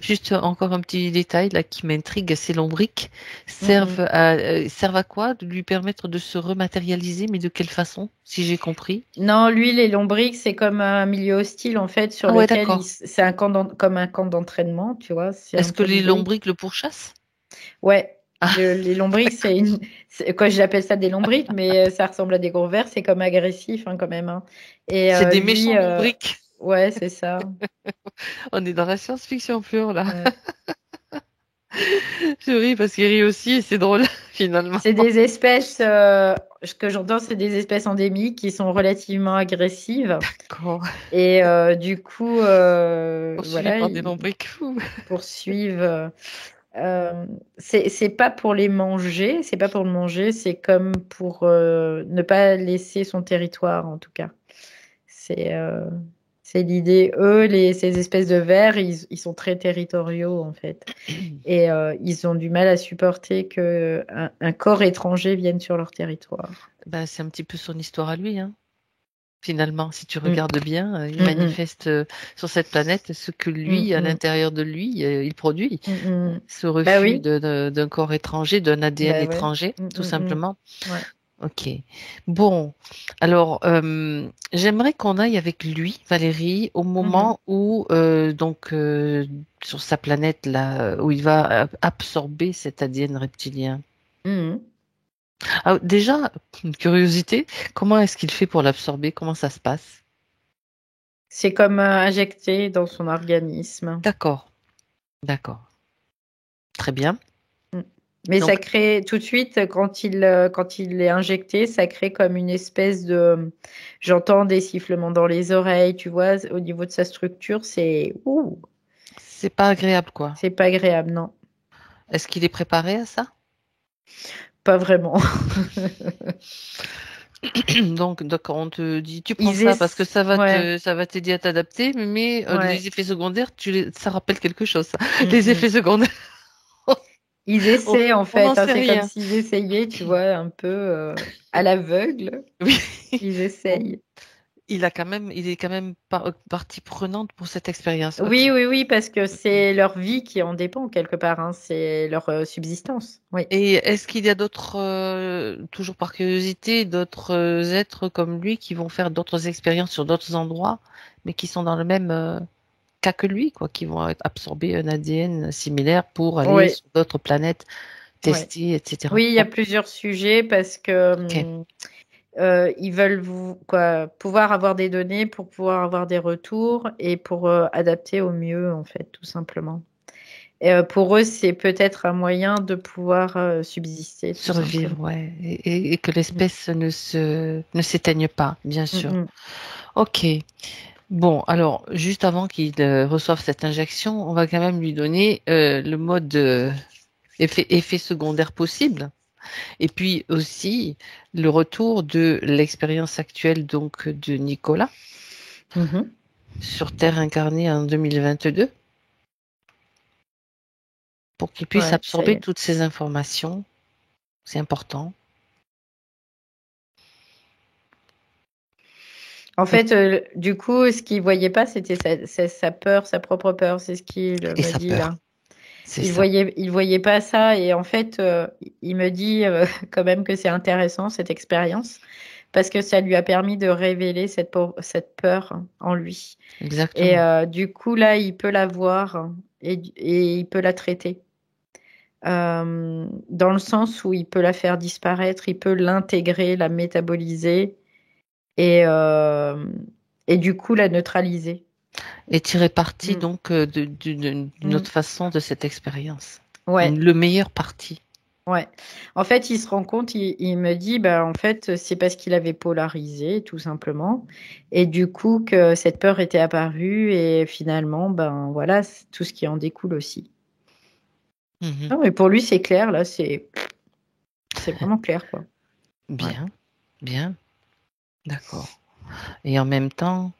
juste encore un petit détail là qui m'intrigue, ces lombriques servent à quoi? De lui permettre de se rematérialiser, mais de quelle façon, si j'ai compris? Non, lui, les lombrics, c'est comme un milieu hostile, en fait, sur Ah ouais, lequel d'accord. c'est comme un camp d'entraînement, tu vois. C'est un Est-ce que peu les l'idée. lombriques le pourchassent? Ouais, Ah, les lombrics, d'accord. quoi, j'appelle ça des lombrics, mais ça ressemble à des gros vers, c'est comme agressif, hein, quand même, hein. Et C'est des lui, méchants lombriques. ouais, c'est ça. On est dans la science-fiction pure là. Ouais. Je ris parce qu'il rit aussi et c'est drôle finalement. C'est des espèces, ce que j'entends, c'est des espèces endémiques qui sont relativement agressives. D'accord. Et du coup, Poursuivi voilà, par des ils lombriques fous. poursuivent. C'est pas pour les manger, c'est pas pour le manger, c'est comme pour ne pas laisser son territoire, en tout cas. C'est c'est l'idée. Eux, ces espèces de vers, ils sont très territoriaux, en fait. Et ils ont du mal à supporter que un corps étranger vienne sur leur territoire. Ben, c'est un petit peu son histoire à lui, hein. Finalement, si tu Mm, regardes bien, il mm, mm, manifeste sur cette planète ce que mm, lui, à mm, l'intérieur de lui, il produit. mm, mm. Ce Bah refus oui, d'un corps étranger, d'un ADN bah ouais. étranger, Mm, tout mm, simplement. mm. Ouais. Ok. Bon, alors j'aimerais qu'on aille avec lui, Valérie, au Mhm, moment où sur sa planète là, où il va absorber cet ADN reptilien. mhm. Ah, déjà, une curiosité, comment est-ce qu'il fait pour l'absorber? Comment ça se passe? C'est comme injecté dans son organisme. D'accord, d'accord, très bien. Mm. Mais ça Donc, crée tout de suite, quand il est injecté, ça crée comme une espèce de... J'entends des sifflements dans les oreilles, tu vois, au niveau de sa structure, c'est... Ouh, c'est pas agréable, quoi. c'est pas agréable, non. Est-ce qu'il est préparé à ça? Pas vraiment. Donc, on te dit, tu prends Ils ça parce que essaient... Ouais, ça va t'aider à t'adapter, mais ouais. les effets secondaires, ça rappelle quelque chose, ça. Mm, Les mm. effets secondaires, Ils on essaient, en on n'en fait, hein, sait c'est comme rien. s'ils essayaient, tu vois, un peu à l'aveugle. Oui. Ils Bon, essayent. il est quand même partie prenante pour cette expérience. Ok. Oui, oui, oui, parce que c'est leur vie qui en dépend quelque part, hein, c'est leur subsistance. Oui. Et est-ce qu'il y a d'autres, toujours par curiosité, d'autres êtres comme lui qui vont faire d'autres expériences sur d'autres endroits, mais qui sont dans le même cas que lui, quoi, qui vont absorber un ADN similaire pour aller Oui, sur d'autres planètes, oui. tester, etc. Oui, il y a plusieurs sujets parce que Ok. ils veulent quoi, pouvoir avoir des données pour pouvoir avoir des retours et pour adapter au mieux, en fait, tout simplement. Et pour eux, c'est peut-être un moyen de pouvoir subsister, tout Survivre, simplement. ouais, et que Mm, l'espèce ne s'éteigne pas, bien mm, sûr. mm. Ok. Bon, alors, juste avant qu'il reçoive cette injection, on va quand même lui donner le mode effet secondaire possible. Et puis aussi le retour de l'expérience actuelle donc de Nicolas Mhm. sur Terre incarnée en 2022 pour qu'il puisse Ouais, ça y absorber est. toutes ces informations. C'est important. En fait, du coup, ce qu'il voyait pas, c'était sa peur, sa propre peur. C'est ce qu'il Et me sa dit là. peur, c'est ça. Il voyait pas ça. Et en fait, il me dit quand même que c'est intéressant cette expérience parce que ça lui a permis de révéler cette peur en lui. Et Exactement. du coup, là, il peut la voir et il peut la traiter. Dans le sens où il peut la faire disparaître, il peut l'intégrer, la métaboliser et, euh, et du coup la neutraliser. Et tirer parti Mm. donc d'une Mm. autre façon de cette expérience. Ouais, Le meilleur parti. ouais. En fait, il se rend compte, il me dit, bah, en fait, c'est parce qu'il avait polarisé, tout simplement. Et du coup, que cette peur était apparue et finalement, ben voilà, c'est tout ce qui en découle aussi. Mhm. Non, mais pour lui, c'est clair, là, c'est vraiment clair, quoi. Ouais. Bien, bien, d'accord. Et en même temps,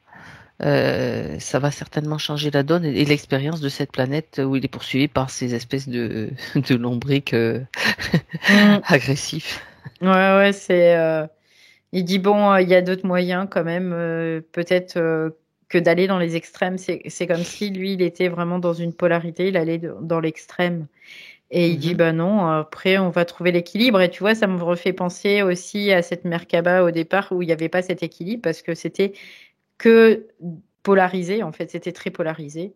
ça va certainement changer la donne et l'expérience de cette planète où il est poursuivi par ces espèces de lombriques Mm. agressifs. Ouais, il dit bon, il y a d'autres moyens quand même, peut-être que d'aller dans les extrêmes. C'est comme si lui, il était vraiment dans une polarité, il allait dans l'extrême. Et il dit Mhm. bah non, après on va trouver l'équilibre. Et tu vois, ça me refait penser aussi à cette Merkaba au départ où il n'y avait pas cet équilibre parce que c'était que polarisé, en fait, c'était très polarisé.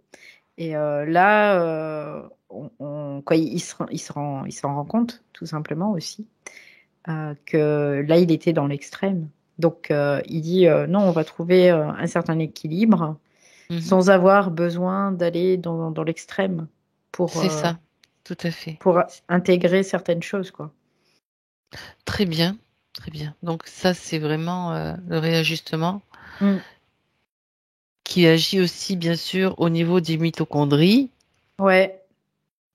Et là, quoi, il s'en rend compte tout simplement aussi que là, il était dans l'extrême. Donc, il dit non, on va trouver un certain équilibre Mhm. sans avoir besoin d'aller dans l'extrême pour, C'est euh, ça, tout à fait. pour intégrer certaines choses, quoi. Très bien, très bien. Donc ça, c'est vraiment le réajustement Mm. qui agit aussi, bien sûr, au niveau des mitochondries. Ouais.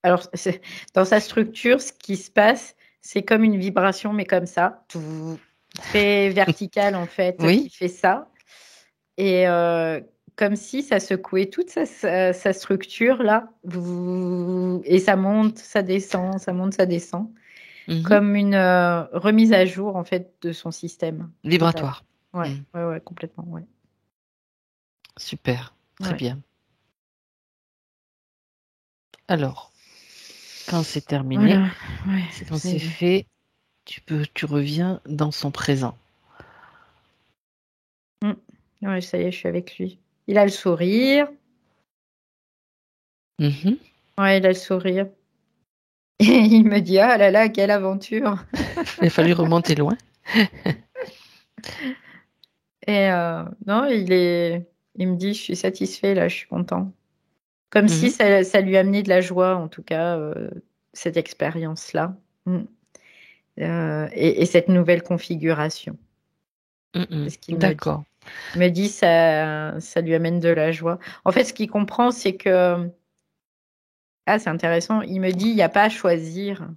Alors, dans sa structure, ce qui se passe, c'est comme une vibration, mais comme ça, tout, très verticale en fait, qui Oui, fait ça. Et comme si ça secouait toute sa structure là, et ça monte, ça descend, ça monte, ça descend, mhm. comme une remise à jour en fait de son système total. Vibratoire. Ouais, Mm. ouais, complètement, ouais. Super, très Ouais. bien. Alors, quand c'est terminé, Voilà, ouais, c'est quand ça y c'est est. fait, tu reviens dans son présent. Mm. Ouais, ça y est, je suis avec lui. Il a le sourire. Mhm. Ouais, il a le sourire. Et il me dit, ah là là, quelle aventure. Il a fallu remonter loin. Et non, il me dit, je suis satisfait là, je suis content. Comme si Mhm. ça lui amenait de la joie, en tout cas, cette expérience-là. Mm. Et cette nouvelle configuration. C'est Mhm. ce qu'il me dit. D'accord. Il me dit, ça lui amène de la joie. En fait, ce qu'il comprend, c'est que, ah, c'est intéressant, il me dit, il n'y a pas à choisir.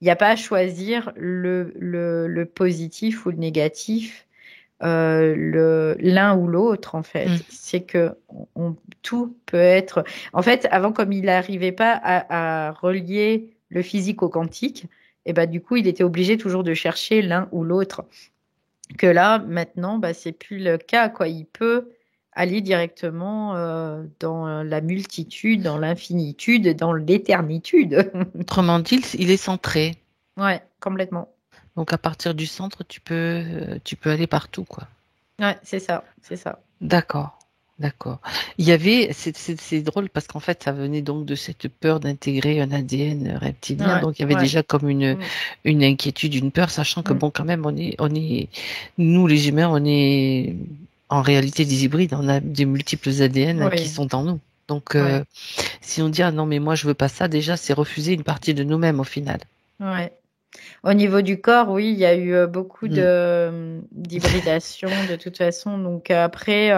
Il n'y a pas à choisir le positif ou le négatif, l'un ou l'autre, en Mm. fait. C'est que tout peut être. En fait, avant, comme il n'arrivait pas à relier le physique au quantique, et bah, du coup, il était obligé toujours de chercher l'un ou l'autre. Que là, maintenant, bah, c'est plus le cas, quoi. Il peut aller directement dans la multitude, dans l'infinitude, dans l'éternitude. Autrement dit, il est centré. Ouais, complètement. Donc à partir du centre, tu peux aller partout, quoi. Ouais, c'est ça, c'est ça. D'accord. D'accord. Il y avait, c'est drôle parce qu'en fait, ça venait donc de cette peur d'intégrer un ADN reptilien. Ouais, Donc il y avait ouais. déjà comme Mm, une inquiétude, une peur, sachant que mm, bon, quand même, nous les humains, on est en réalité des hybrides. On a des multiples ADN qui oui, sont en nous. Donc ouais, si on dit ah non mais moi je veux pas ça, déjà c'est refuser une partie de nous-mêmes au final. ouais. Au niveau du corps, oui, il y a eu beaucoup Mm. d'hybridation de toute façon. Donc après,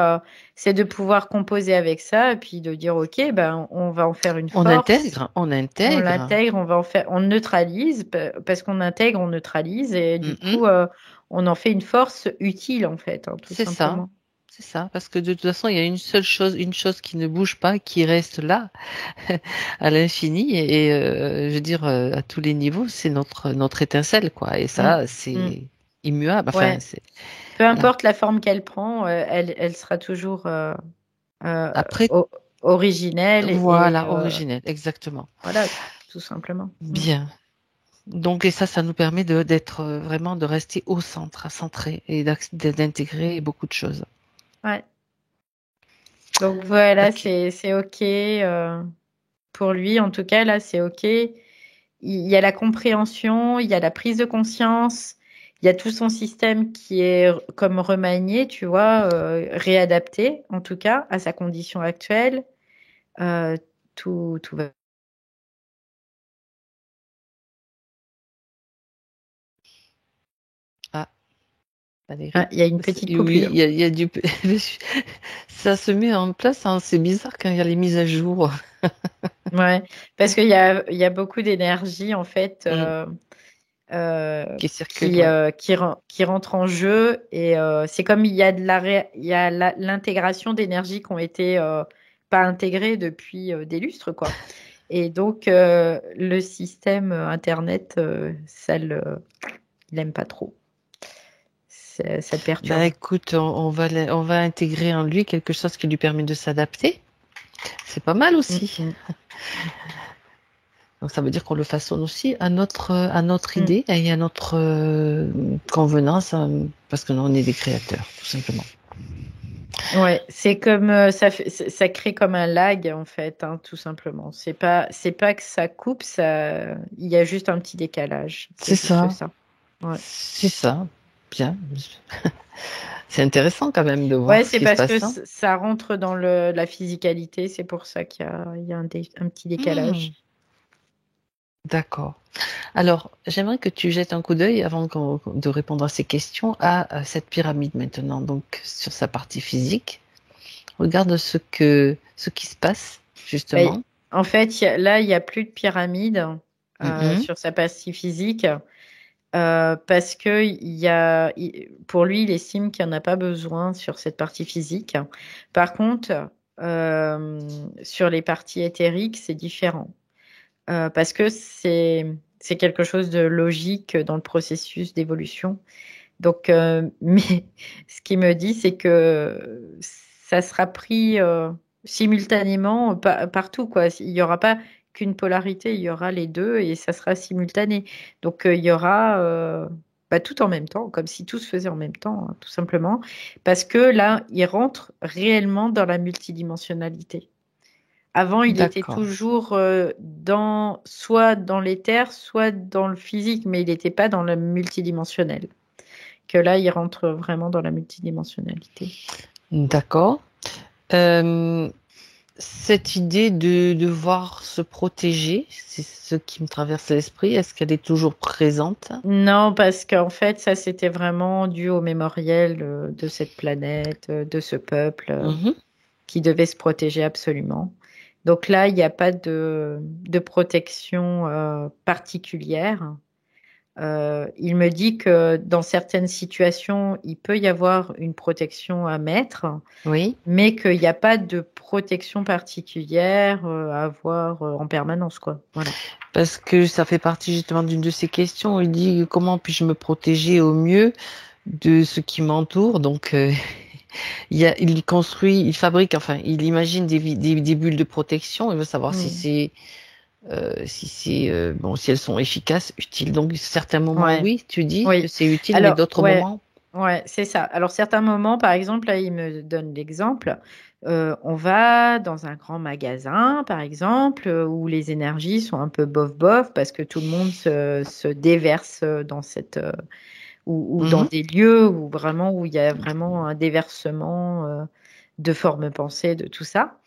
c'est de pouvoir composer avec ça et puis de dire, OK, ben, on va en faire une On force. intègre, on On intègre. l'intègre, on va en faire, on neutralise parce qu'on intègre, on neutralise et du Mhm. coup, on en fait une force utile en fait, hein, tout C'est ça, simplement. c'est ça, parce que de toute façon, il y a une chose qui ne bouge pas, qui reste là à l'infini, et je veux dire à tous les niveaux, c'est notre étincelle, quoi. Et Mm, ça, mm. c'est immuable. Enfin, Ouais. c'est Peu voilà. importe la forme qu'elle prend, elle sera toujours euh, Après, o- originelle et voilà, originel, exactement. voilà, tout simplement. Mm. Bien. Donc, et ça nous permet d'être vraiment de rester au centre, centré et d'intégrer beaucoup de choses. Ouais. Donc voilà, Ok. c'est OK pour lui. En tout cas, là, c'est OK. Il y a la compréhension, il y a la prise de conscience, il y a tout son système qui est comme remanié, tu vois, réadapté, en tout cas, à sa condition actuelle. Euh, tout va. Ah, Ah, Valérie. il y a une petite Oui, coupure. il y a du. Ça se met en place, hein. C'est bizarre quand il y a les mises à jour. Ouais, parce il y a beaucoup d'énergie, en fait. Mm. Qui circulent, Qui, ouais. qui rentre en jeu et c'est comme il y a il y a l'intégration d'énergie qui ont été pas intégrées depuis des lustres quoi. Et donc le système Internet, n'aime pas trop. Ça le perturbe. Bah écoute, on va intégrer en lui quelque chose qui lui permet de s'adapter. C'est pas mal aussi. Donc ça veut dire qu'on le façonne aussi à notre idée et à notre convenance, parce que nous on est des créateurs, tout simplement. Ouais, c'est comme ça crée comme un lag en fait, hein, tout simplement. C'est pas que ça coupe, il y a juste un petit décalage. C'est ça. juste ça. Ouais. C'est ça. Bien. C'est intéressant quand même de voir Ouais, ce c'est qui se parce passe. que ça rentre dans la physicalité, c'est pour ça qu'il y a un petit décalage. D'accord. Alors, j'aimerais que tu jettes un coup d'œil avant de répondre à ces questions à cette pyramide maintenant. Donc, sur sa partie physique, regarde ce qui se passe justement. Bah, en fait, là, il n'y a plus de pyramide sur sa partie physique parce que pour lui, il estime qu'il n'y en a pas besoin sur cette partie physique. Par contre, sur les parties éthériques, c'est différent. Parce que c'est quelque chose de logique dans le processus d'évolution. Donc, mais ce qu'il me dit, c'est que ça sera pris simultanément partout, quoi. Il n'y aura pas qu'une polarité, il y aura les deux et ça sera simultané. Donc, il y aura tout en même temps, comme si tout se faisait en même temps, hein, tout simplement. Parce que là, il rentre réellement dans la multidimensionnalité. Avant, il était toujours soit dans l'éther, soit dans le physique, mais il n'était pas dans le multidimensionnel. Que là, il rentre vraiment dans la multidimensionnalité. D'accord. Cette idée de devoir se protéger, c'est ce qui me traverse l'esprit. Est-ce qu'elle est toujours présente? Non, parce qu'en fait, ça, c'était vraiment dû au mémoriel de cette planète, de ce peuple qui devait se protéger absolument. Donc là, il n'y a pas de protection particulière. Il me dit que dans certaines situations, il peut y avoir une protection à mettre, Oui. mais qu'il n'y a pas de protection particulière à avoir en permanence, quoi. Voilà. Parce que ça fait partie justement d'une de ces questions. Il dit comment puis-je me protéger au mieux de ce qui m'entoure. Donc il construit, il fabrique, enfin il imagine des bulles de protection. Il veut savoir si c'est si elles sont efficaces, utiles. Donc certains moments oui, tu dis que c'est utile, mais d'autres moments. Ouais, c'est ça. Alors, certains moments, par exemple, là, il me donne l'exemple. On va dans un grand magasin, par exemple, où les énergies sont un peu bof-bof parce que tout le monde se déverse dans ou dans des lieux où il y a vraiment un déversement de formes pensées, de tout ça.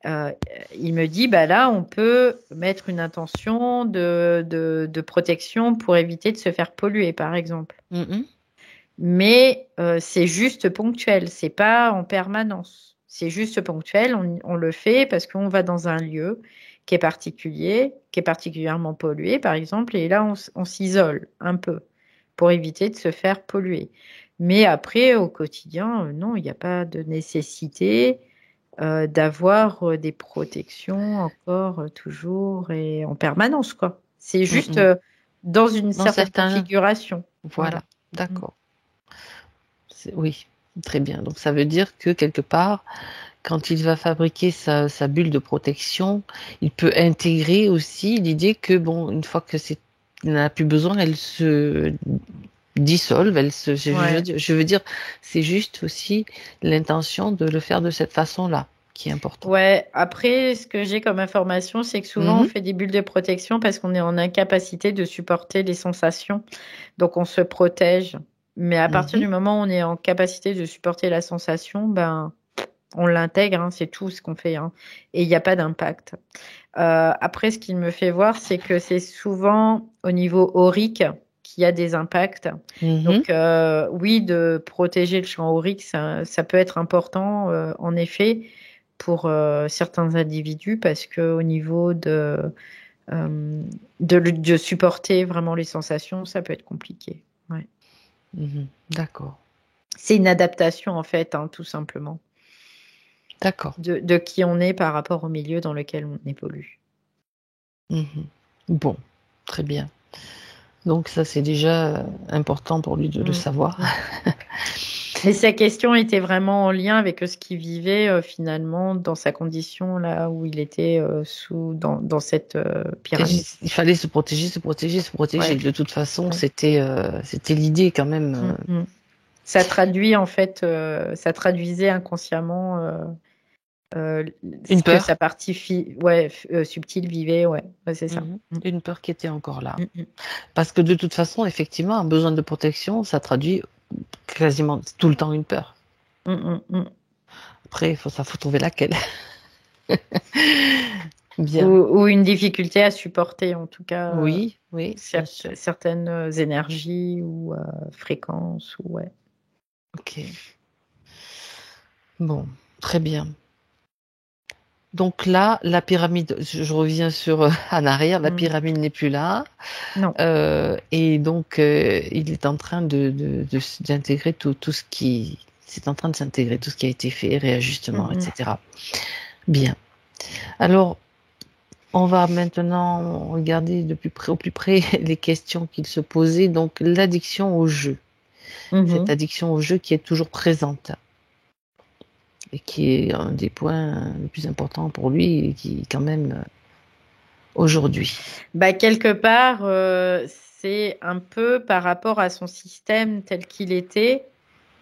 Il me dit, bah là, on peut mettre une intention de protection pour éviter de se faire polluer, par exemple. Mais c'est juste ponctuel, c'est pas en permanence. C'est juste ponctuel, on le fait parce qu'on va dans un lieu qui est particulier, qui est particulièrement pollué, par exemple, et là, on s'isole un peu pour éviter de se faire polluer. Mais après, au quotidien, non, il n'y a pas de nécessité d'avoir des protections encore, toujours et en permanence, quoi. C'est juste dans une certaine configuration. Voilà, d'accord. Oui, très bien. Donc ça veut dire que quelque part, quand il va fabriquer sa bulle de protection, il peut intégrer aussi l'idée que bon, une fois que il n'en a plus besoin, elle se dissolve. Je veux dire, c'est juste aussi l'intention de le faire de cette façon-là qui est important. Ouais, après, ce que j'ai comme information, c'est que souvent on fait des bulles de protection parce qu'on est en incapacité de supporter les sensations. Donc on se protège. Mais à partir du moment où on est en capacité de supporter la sensation, ben on l'intègre, hein, c'est tout ce qu'on fait. Hein, et il n'y a pas d'impact. Après, ce qu'il me fait voir, c'est que c'est souvent au niveau aurique qu'il y a des impacts. Donc oui, de protéger le champ aurique, ça peut être important, en effet, pour certains individus, parce qu'au niveau de supporter vraiment les sensations, ça peut être compliqué. Ouais. D'accord. C'est une adaptation, en fait, hein, tout simplement. D'accord. De qui on est par rapport au milieu dans lequel on évolue. Bon, très bien. Donc ça, c'est déjà important pour lui de le savoir. Et sa question était vraiment en lien avec ce qu'il vivait finalement dans sa condition là où il était dans cette pyramide. Il fallait se protéger. Ouais. De toute façon, Ouais. c'était l'idée quand même. Ça traduit en fait, ça traduisait inconsciemment Une ce que peur. sa partie subtile vivait. Ouais, c'est ça. Une peur qui était encore là. Parce que de toute façon, effectivement, un besoin de protection, ça traduit quasiment tout le temps une peur. Après, il faut trouver laquelle. Bien. Ou une difficulté à supporter, en tout cas. Oui. Certaines énergies ou fréquences. Ouais. Ok. Bon, très bien. Donc là, la pyramide, je reviens en arrière, la pyramide n'est plus là. Non. Et donc, il est en train d'intégrer tout ce qui... C'est en train de s'intégrer tout ce qui a été fait, réajustement, etc. Bien. Alors, on va maintenant regarder au plus près les questions qu'il se posait. Donc, l'addiction au jeu. Cette addiction au jeu qui est toujours présente. Et qui est un des points les plus importants pour lui et qui, quand même, aujourd'hui. Quelque part, c'est un peu par rapport à son système tel qu'il était.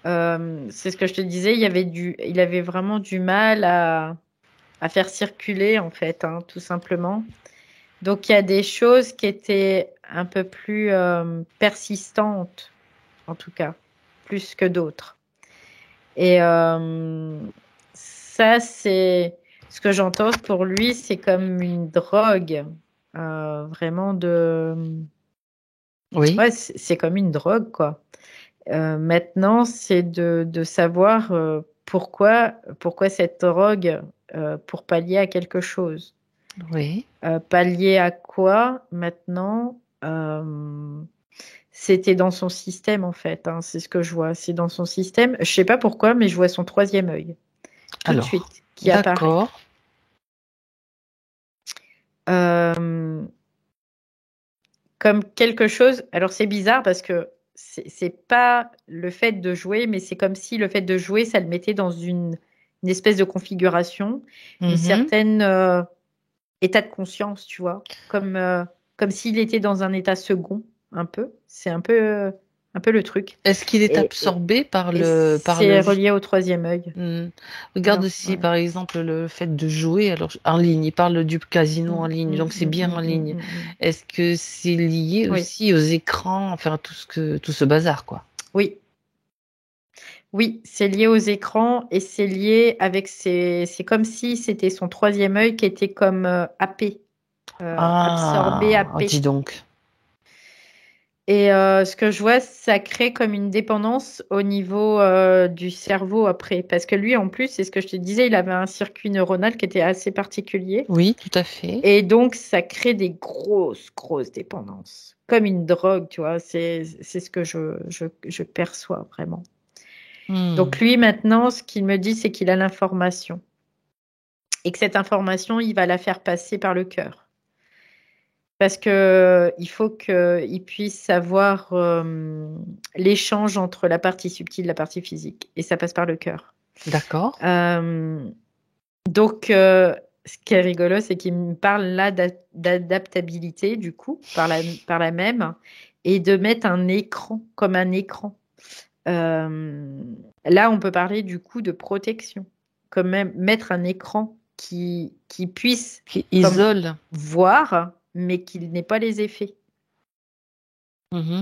C'est ce que je te disais, il avait vraiment du mal à faire circuler, en fait, tout simplement. Donc, il y a des choses qui étaient un peu plus persistantes, en tout cas, plus que d'autres. Et ça, c'est ce que j'entends pour lui, c'est comme une drogue, vraiment de... Oui. Ouais, c'est comme une drogue, quoi. Maintenant, c'est de savoir pourquoi cette drogue, pour pallier à quelque chose. Oui. Pallier à quoi maintenant c'était dans son système en fait, c'est ce que je vois. C'est dans son système. Je sais pas pourquoi, mais je vois son troisième œil tout de suite qui apparaît. D'accord. Comme quelque chose. Alors c'est bizarre parce que c'est pas le fait de jouer, mais c'est comme si le fait de jouer, ça le mettait dans une espèce de configuration, une certaine état de conscience, tu vois, comme s'il était dans un état second, un peu. C'est un peu le truc. Est-ce qu'il est absorbé par le... C'est relié au troisième œil. Regarde aussi, par exemple, le fait de jouer en ligne. Il parle du casino en ligne, donc c'est bien en ligne. Est-ce que c'est lié aussi aux écrans, enfin, tout ce bazar, quoi? Oui. Oui, c'est lié aux écrans et c'est lié avec c'est comme si c'était son troisième œil qui était comme happé, absorbé, happé. Dis donc. Et ce que je vois, ça crée comme une dépendance au niveau du cerveau après. Parce que lui, en plus, c'est ce que je te disais, il avait un circuit neuronal qui était assez particulier. Oui, tout à fait. Et donc, ça crée des grosses dépendances. Comme une drogue, tu vois. C'est ce que je perçois vraiment. Donc lui, maintenant, ce qu'il me dit, c'est qu'il a l'information. Et que cette information, il va la faire passer par le cœur. Parce que il faut qu'il puisse savoir l'échange entre la partie subtile et la partie physique. Et ça passe par le cœur. D'accord. Donc, ce qui est rigolo, c'est qu'il me parle là d'adaptabilité, du coup, par la même, et de mettre un écran, comme un écran. Là, on peut parler du coup de protection, comme même mettre un écran qui puisse qui isole, voir, mais qu'il n'ait pas les effets.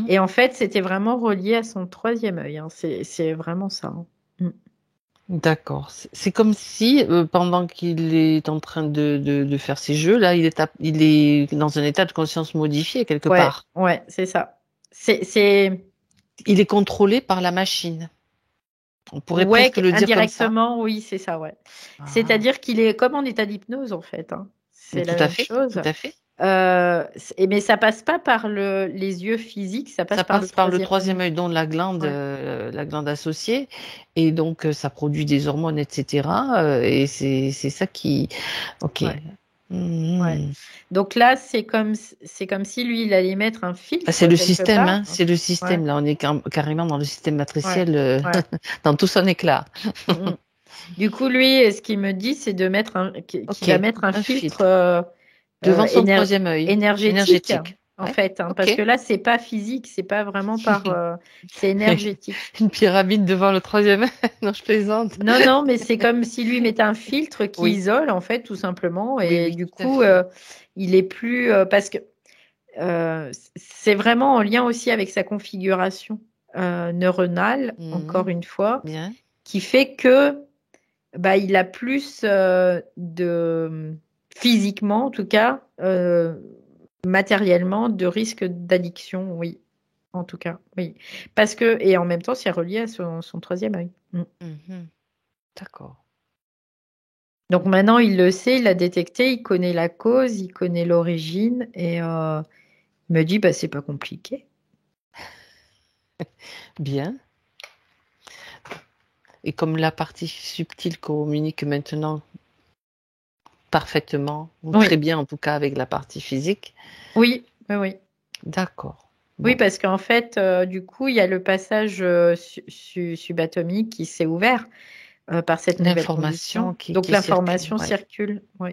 Et en fait, c'était vraiment relié à son troisième œil. C'est vraiment ça. D'accord. C'est comme si, pendant qu'il est en train de faire ses jeux, là, il est dans un état de conscience modifié quelque part. Ouais, c'est ça. Il est contrôlé par la machine. On pourrait presque le dire indirectement, oui, c'est ça, ouais. C'est-à-dire qu'il est comme en état d'hypnose, en fait. C'est la même chose. Tout à fait. Mais ça passe pas par les yeux physiques, ça passe par le troisième œil, dont la glande associée, et donc ça produit des hormones, etc. Et c'est ça qui... Ok. Ouais. Ouais. Donc là, c'est comme si lui, il allait mettre un filtre. C'est le quelque système, part. hein, c'est le système. Ouais. Là, on est carrément dans le système matriciel, Ouais. dans tout son éclat. Mm. Du coup, lui, ce qu'il me dit, c'est de mettre qu'il Ok, va mettre un un filtre filtre devant son troisième œil, énergétique, énergétique. en Ouais, fait, hein, parce que ok. là, c'est pas physique, c'est pas vraiment c'est énergétique. Une pyramide devant le troisième œil. Non, je plaisante. Non, mais c'est comme si lui mettait un filtre qui Oui, isole, en fait, tout simplement, oui, et oui, du tout à coup, fait. il est plus parce que c'est vraiment en lien aussi avec sa configuration neuronale, encore Mhm, une fois, bien. qui fait que il a plus de physiquement, en tout cas, matériellement, de risque d'addiction, oui, en tout cas, oui. Parce que, et en même temps, c'est relié à son troisième œil. Mm. Mhm, d'accord. Donc maintenant, il le sait, il l'a détecté, il connaît la cause, il connaît l'origine, et il me dit, c'est pas compliqué. Bien. Et comme la partie subtile communique maintenant parfaitement, ou très Oui, bien en tout cas avec la partie physique, oui, oui, oui. d'accord. Oui, Bon, parce qu'en fait, du coup, il y a le passage subatomique qui s'est ouvert par cette nouvelle l'information condition. qui, Donc qui circule, l'information ouais. circule. Oui.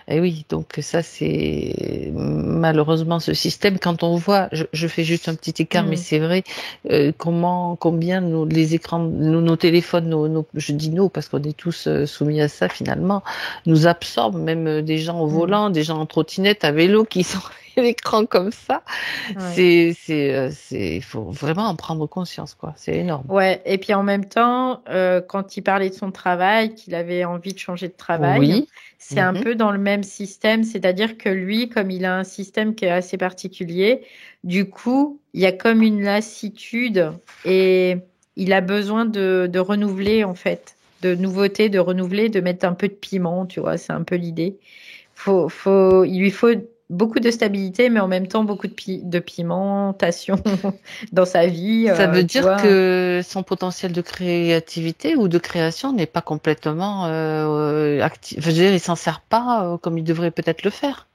Et oui, donc ça c'est malheureusement ce système. Quand on voit, je fais juste un petit écart, mais Mm. c'est vrai, combien les écrans, nos téléphones, je dis nous parce qu'on est tous soumis à ça finalement, nous absorbent, même des gens au Mm. volant, des gens en trottinette, à vélo qui sont l'écran comme ça. Ouais. Il faut vraiment en prendre conscience, quoi. C'est énorme. Ouais. Et puis en même temps, quand il parlait de son travail, qu'il avait envie de changer de travail, Oui. c'est un Mhm. peu dans le même système. C'est-à-dire que lui, comme il a un système qui est assez particulier, du coup, il y a comme une lassitude et il a besoin de renouveler, en fait, de nouveautés, de renouveler, de mettre un peu de piment, tu vois, c'est un peu l'idée. Il lui faut beaucoup de stabilité, mais en même temps beaucoup de pimentation dans sa vie, Ça veut tu dire vois. que son potentiel de créativité ou de création n'est pas complètement actif. Je veux dire, il s'en sert pas comme il devrait peut-être le faire.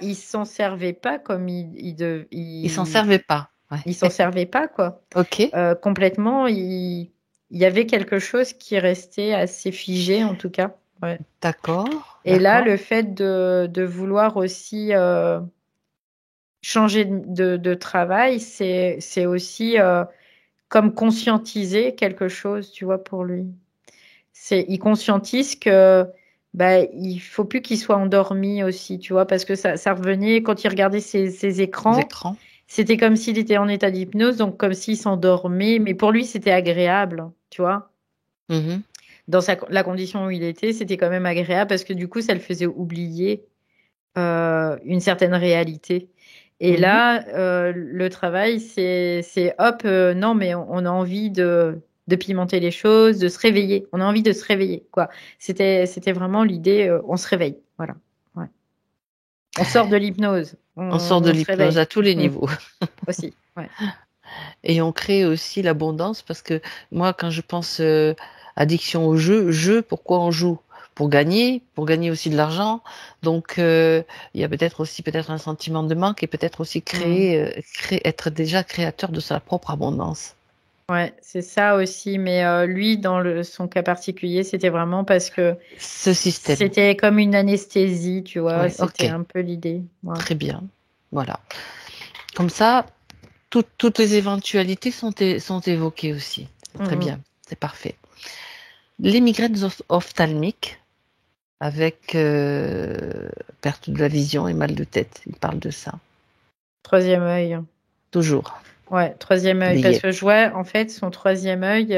Il s'en servait pas comme Il s'en servait pas. Ouais. il s'en servait pas, quoi. Ok, Complètement, il y avait quelque chose qui restait assez figé, en tout cas. Ouais. d'accord, Et là, d'accord. le fait de vouloir aussi changer de travail, c'est aussi comme conscientiser quelque chose, tu vois, pour lui. Il conscientise que il faut plus qu'il soit endormi aussi, tu vois, parce que ça revenait quand il regardait ses Les écrans, écrans. c'était comme s'il était en état d'hypnose, donc comme s'il s'endormait, mais pour lui c'était agréable, tu vois. Mhm, Dans la condition où il était, c'était quand même agréable parce que du coup ça le faisait oublier une certaine réalité. Et mhm. là, le travail, c'est hop, non, mais on a envie de pimenter les choses, de se réveiller. On a envie de se réveiller, quoi. C'était vraiment l'idée, on se réveille, voilà. Ouais. On sort de l'hypnose, On sort de on se l'hypnose réveille à tous les niveaux. aussi. Ouais. Et on crée aussi l'abondance parce que moi, quand je pense addiction au jeu, pourquoi on joue? Pour gagner aussi de l'argent. Donc, il y a peut-être un sentiment de manque et peut-être aussi Mm. être déjà créateur de sa propre abondance. Ouais, c'est ça aussi. Mais lui, dans son cas particulier, c'était vraiment parce que Ce système. c'était comme une anesthésie, tu vois. Ouais, C'était ok, un peu l'idée. Ouais. très bien. Voilà. Comme ça, toutes les éventualités sont évoquées aussi. Mm, Très mm. bien, c'est parfait. Les migraines ophtalmiques avec perte de la vision et mal de tête. Il parle de ça. Troisième œil. Toujours. Ouais, troisième œil. Parce Lié. que je vois, en fait, son troisième œil,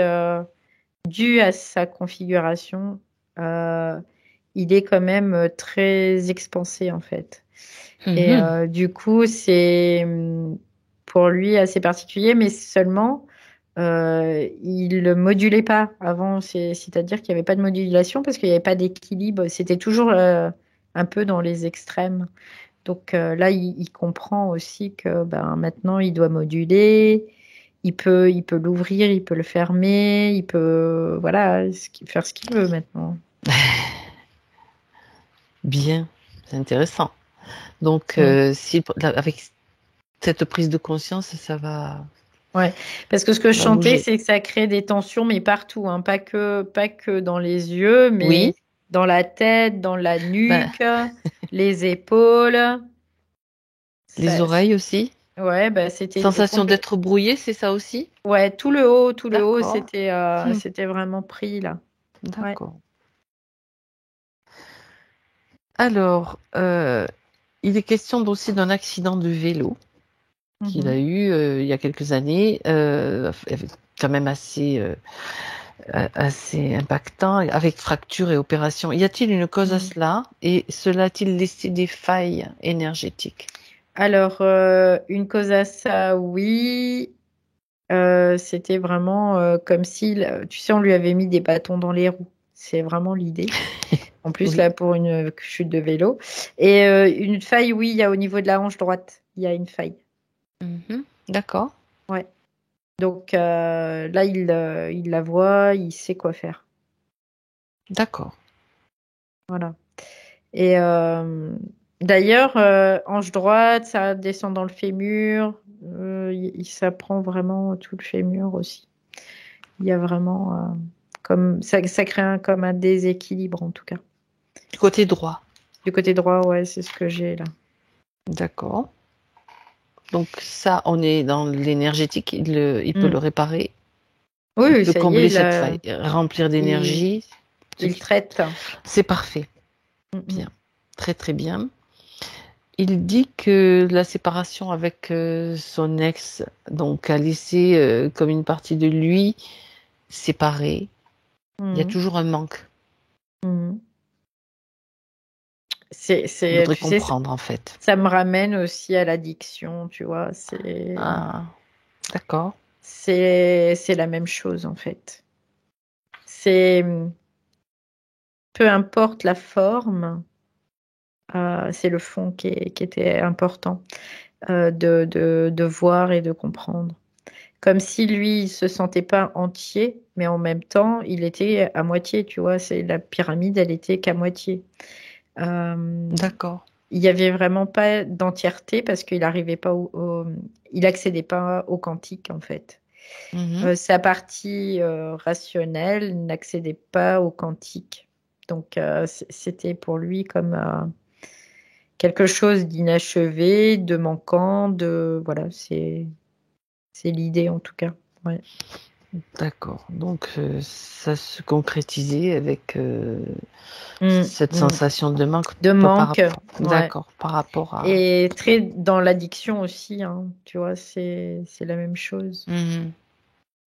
dû à sa configuration, euh, il est quand même très expansé, en fait. Et Mhm. du coup, c'est pour lui assez particulier, mais seulement, il ne modulait pas avant. C'est-à-dire qu'il n'y avait pas de modulation parce qu'il n'y avait pas d'équilibre. C'était toujours un peu dans les extrêmes. Donc là, il comprend aussi que maintenant, il doit moduler. Il peut l'ouvrir, il peut le fermer, il peut voilà, faire ce qu'il veut maintenant. Bien, c'est intéressant. Donc, si avec cette prise de conscience, ça va, Ouais, parce que ce que je va sentais, bouger. c'est que ça crée des tensions, mais partout, hein, pas que dans les yeux, Oui, mais dans la tête, dans la ben, nuque, les épaules. les Ça, oreilles aussi. ouais, bah, c'était Sensation d'être brouillé, c'est ça aussi? ouais, tout le haut, D'accord. Hmm, c'était vraiment pris là. Ouais. d'accord. Alors, il est question aussi d'un accident de vélo qu'il a Mhm. eu il y a quelques années, quand même assez impactant, avec fracture et opération. Y a-t-il une cause à Mhm. cela et cela a-t-il laissé des failles énergétiques? Alors, une cause à ça, oui. C'était vraiment comme si, tu sais, on lui avait mis des bâtons dans les roues. C'est vraiment l'idée. En plus, Oui. là, pour une chute de vélo. Et une faille, oui, il y a au niveau de la hanche droite, il y a une faille. Mhm. D'accord, Ouais. Donc là, il la voit, il sait quoi faire. d'accord. Voilà. Et d'ailleurs, hanche droite, ça descend dans le fémur. Ça prend vraiment tout le fémur aussi. Il y a vraiment comme ça crée comme un déséquilibre en tout cas. Côté droit. Du côté droit, ouais, c'est ce que j'ai là. D'accord. Donc ça, on est dans l'énergétique, il peut le Hmm. réparer, Oui, il oui, peut ça y est, combler cette faille, remplir il, d'énergie. il traite. C'est parfait. Hmm, hmm. Bien. Très très bien. Il dit que la séparation avec son ex, donc a laissé comme une partie de lui séparée. Il y a Hmm, toujours un manque. hmm. Il voudrait Tu sais, comprendre en fait. ça me ramène aussi à l'addiction, tu vois. Ah, d'accord. C'est la même chose en fait. C'est peu importe la forme, c'est le fond qui était important de voir et de comprendre. Comme si lui, il se sentait pas entier, mais en même temps, il était à moitié, tu vois. C'est la pyramide, elle était qu'à moitié. Euh, D'accord. il y avait vraiment pas d'entièreté parce qu'il arrivait pas il accédait pas au quantique en fait. Mhm. Sa partie rationnelle n'accédait pas au quantique. Donc c'était pour lui comme quelque chose d'inachevé, de manquant, de voilà, c'est l'idée en tout cas. Ouais. D'accord. Donc ça se concrétisait avec Mm, cette mm. sensation de manque De par manque, rapport. ouais. D'accord. Par rapport à. Et très dans l'addiction aussi, hein, tu vois, c'est la même chose. Mhm.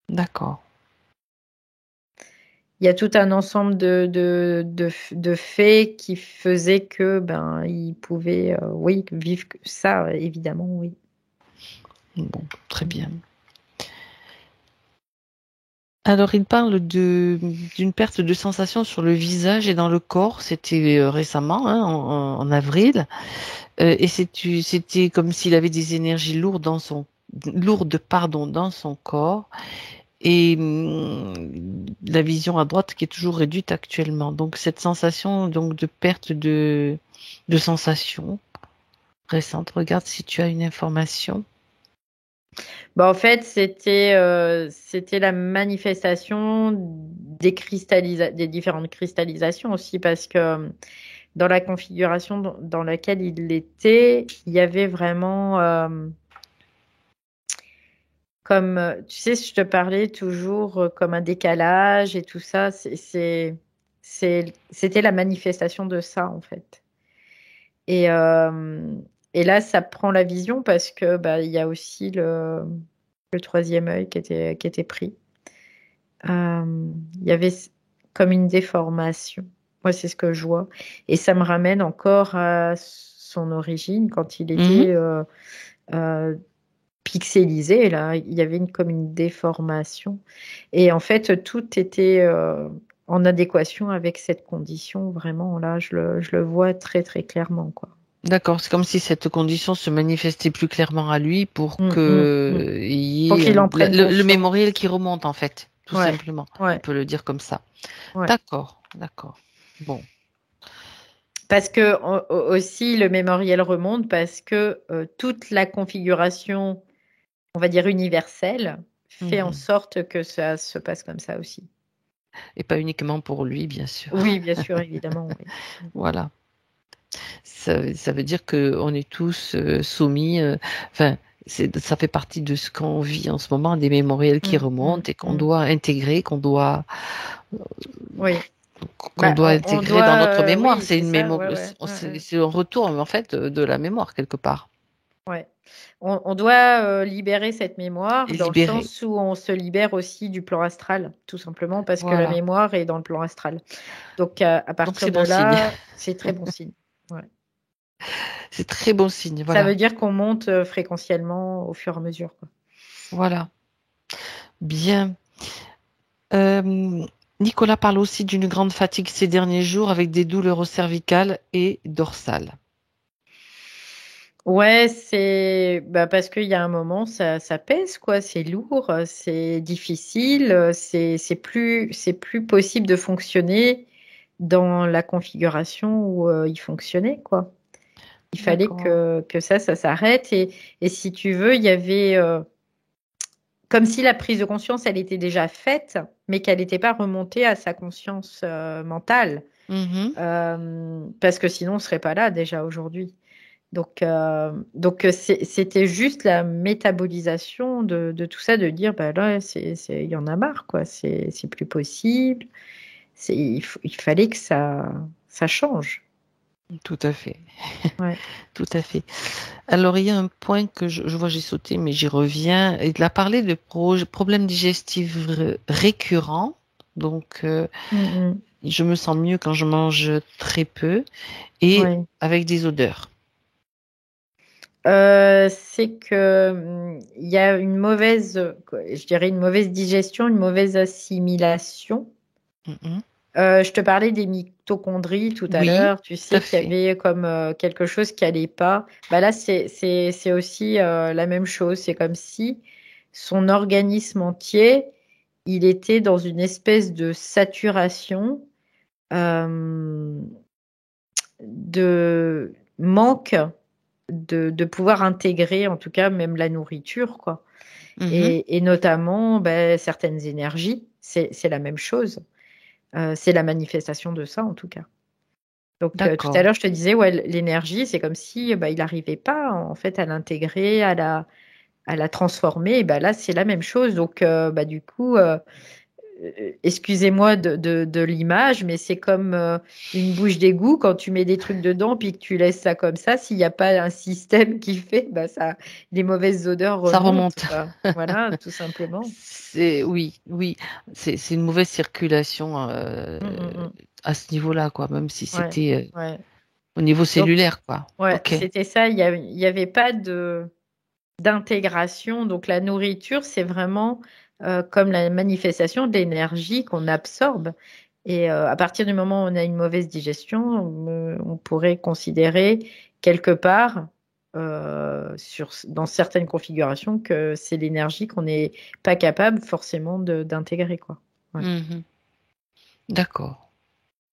D'accord. Il y a tout un ensemble de faits qui faisaient que ben il pouvait oui vivre ça évidemment oui. Bon, très bien. Mm. Alors, il parle d'une perte de sensation sur le visage et dans le corps. C'était récemment, hein, en avril. Et c'était comme s'il avait des énergies lourdes, pardon, dans son corps. Et la vision à droite qui est toujours réduite actuellement. Donc, cette sensation donc, de perte de sensation récente. Regarde si tu as une information. Bah, en fait c'était la manifestation des différentes cristallisations aussi parce que dans la configuration dans laquelle il était il y avait vraiment comme, tu sais, je te parlais toujours comme un décalage et tout ça, c'était la manifestation de ça, en fait. Et, euh, et là, ça prend la vision parce que bah, il y a aussi le troisième œil qui était pris. Il y avait comme une déformation. Moi, c'est ce que je vois. Et ça me ramène encore à son origine, quand il Mhm. était euh, pixelisé, là, il y avait comme une déformation. Et en fait, tout était en adéquation avec cette condition. Vraiment, là, je le vois très, très clairement, quoi. D'accord, c'est comme si cette condition se manifestait plus clairement à lui pour Mm, mm, mm. que il Pour y ait qu'il en prenne le conscience. mémoriel qui remonte en fait, tout Ouais, simplement. On ouais, peut le dire comme ça. ouais. D'accord, d'accord. Bon, Parce que aussi le mémoriel remonte parce que toute la configuration, on va dire universelle, fait en sorte que ça se passe comme ça aussi. Et pas uniquement pour lui, bien sûr. Oui, bien sûr, évidemment. Oui. Voilà. Ça veut dire qu'on est tous soumis, enfin, ça fait partie de ce qu'on vit en ce moment, des mémoriels qui remontent et qu'on doit intégrer, Oui. qu'on doit intégrer dans notre mémoire. Oui, C'est une ça, mémoire, ouais, ouais. c'est un retour en fait de la mémoire quelque part. Ouais. On doit libérer cette Et mémoire dans le libérer. sens où on se libère aussi du plan astral, tout simplement parce que la Voilà. mémoire est dans le plan astral. Donc à Donc partir c'est de bon signe. là, c'est très bon signe. Ouais. C'est très bon signe. Ça Voilà. veut dire qu'on monte fréquentiellement au fur et à mesure, quoi. Voilà. Bien. Euh, Nicolas parle aussi d'une grande fatigue ces derniers jours avec des douleurs au cervical et dorsales. Ouais, c'est parce qu'il y a un moment, ça pèse, quoi. C'est lourd, c'est difficile, c'est plus possible de fonctionner dans la configuration où il fonctionnait, quoi. Il fallait D'accord. que ça s'arrête. Et si tu veux, il y avait comme si la prise de conscience, elle était déjà faite, mais qu'elle n'était pas remontée à sa conscience mentale. Mhm. Parce que sinon, on ne serait pas là déjà aujourd'hui. Donc c'était juste la métabolisation de tout ça, de dire, bah là, il y en a marre, quoi. C'est plus possible. Il fallait que ça change. Tout à fait. Ouais. Tout à fait. Alors, il y a un point que je vois, j'ai sauté, mais j'y reviens. Il a parlé de problèmes digestifs récurrents. Donc, Mm, je me sens mieux quand je mange très peu mm. et Ouais. avec des odeurs. C'est que il y a une mauvaise, je dirais une mauvaise digestion, une mauvaise assimilation. Mhm. Je te parlais des mitochondries tout à Oui, l'heure. Tu tout à sais qu'il y fait. avait comme quelque chose qui allait pas. Bah là, c'est aussi la même chose. C'est comme si son organisme entier, il était dans une espèce de saturation, euh, de manque de pouvoir intégrer, en tout cas, même la nourriture, quoi. Mhm. Et notamment, ben, certaines énergies, c'est la même chose. C'est la manifestation de ça, en tout cas. Donc, tout à D'accord. l'heure, je te disais, ouais, l'énergie, c'est comme si bah, il n'arrivait pas, en fait, à l'intégrer, à la transformer. Et ben là, c'est la même chose. Donc, bah, du coup, excusez-moi de l'image, mais c'est comme une bouche d'égout quand tu mets des trucs dedans puis que tu laisses ça comme ça. S'il n'y a pas un système qui fait, bah ça, les mauvaises odeurs Ça remontent, remonte. quoi. Voilà, tout simplement. Oui, oui. C'est une mauvaise circulation Mm, mm, mm. à ce niveau-là, quoi. Même si Ouais, c'était ouais. au niveau Donc, cellulaire, quoi. ouais, Ok. c'était ça. Il y avait pas d'intégration. Donc, la nourriture, c'est vraiment comme la manifestation de l'énergie qu'on absorbe. Et à partir du moment où on a une mauvaise digestion, on pourrait considérer quelque part, dans certaines configurations, que c'est l'énergie qu'on n'est pas capable forcément d'intégrer, quoi. Ouais. Mhm. D'accord.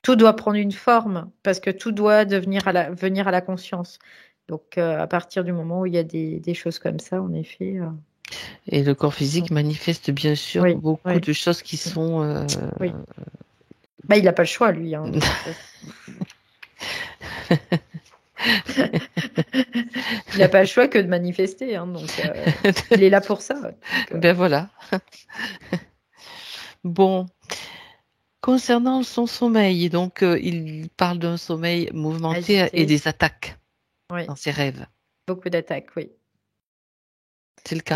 Tout doit prendre une forme parce que tout doit venir à la conscience. Donc, à partir du moment où il y a des choses comme ça, en effet. Et le corps physique manifeste bien sûr Oui, beaucoup oui, de choses qui sont oui. Bah, il n'a pas le choix, lui, hein, de toute façon. Il n'a pas le choix que de manifester, hein, donc il est là pour ça. Donc, ben voilà. Bon, concernant son sommeil, donc il parle d'un sommeil mouvementé et agité, des attaques oui. dans ses rêves. Beaucoup d'attaques, oui. C'est le cas.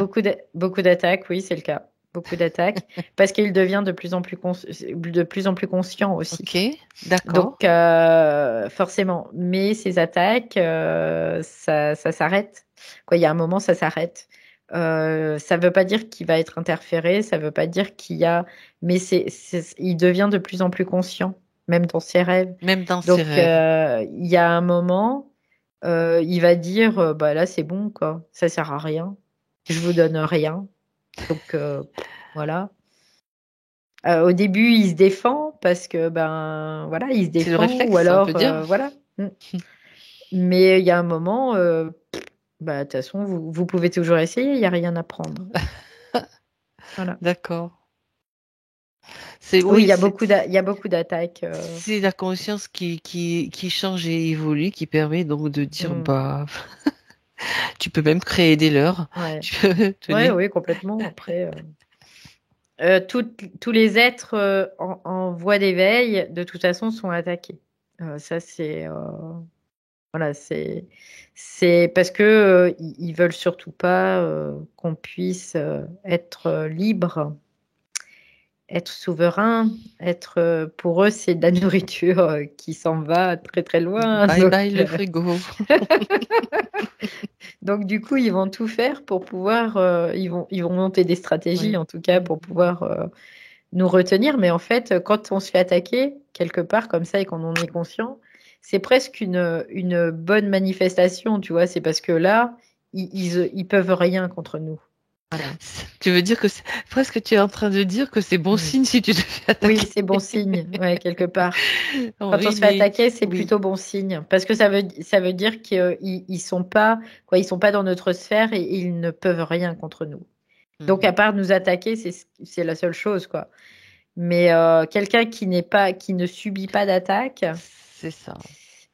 Beaucoup d'attaques, oui, c'est le cas. Beaucoup d'attaques, parce qu'il devient de plus en plus conscient aussi. Ok, d'accord. Donc, forcément, mais ces attaques, ça s'arrête. Quoi, il y a un moment, ça s'arrête. Ça ne veut pas dire qu'il va être interféré, ça ne veut pas dire qu'il y a, mais il devient de plus en plus conscient, même dans ses rêves. Même dans ses Donc, rêves. il y a un moment, il va dire, bah là, c'est bon, quoi, ça sert à rien, je vous donne rien. Donc, voilà. Au début, il se défend parce que ben voilà, il se C'est le défend ou réflexe, on peut alors dire. voilà. Mm. Mais il y a un moment, de toute façon, vous pouvez toujours essayer, il n'y a rien à prendre. Voilà. D'accord. Oui, il y a C'est beaucoup d'attaques. c'est la conscience qui change et évolue, qui permet donc de dire, Mm. bah, tu peux même créer des leurres. Ouais. Tu peux, tenez. Oui, complètement. Après, tous les êtres en voie d'éveil, de toute façon, sont attaqués. Ça, voilà, c'est parce que ils veulent surtout pas qu'on puisse être libre, être souverain, être pour eux, c'est de la nourriture qui s'en va très très loin. Bye bye le frigo. Donc du coup, ils vont tout faire pour pouvoir, ils vont monter des stratégies Ouais. en tout cas pour pouvoir nous retenir. Mais en fait, quand on se fait attaquer quelque part comme ça et qu'on en est conscient, c'est presque une bonne manifestation, tu vois. C'est parce que là, ils peuvent rien contre nous. Voilà. Tu veux dire que presque tu es en train de dire que c'est bon Mm. signe si tu te fais attaquer. Oui, c'est bon signe, ouais, quelque part. Quand on Oui, se fait mais attaquer, c'est oui. plutôt bon signe. Parce que ça veut dire qu'ils ils sont pas, quoi, ils sont pas dans notre sphère et ils ne peuvent rien contre nous. Donc, à Mhm. part nous attaquer, c'est la seule chose, quoi. Mais quelqu'un qui ne subit pas d'attaque, C'est ça.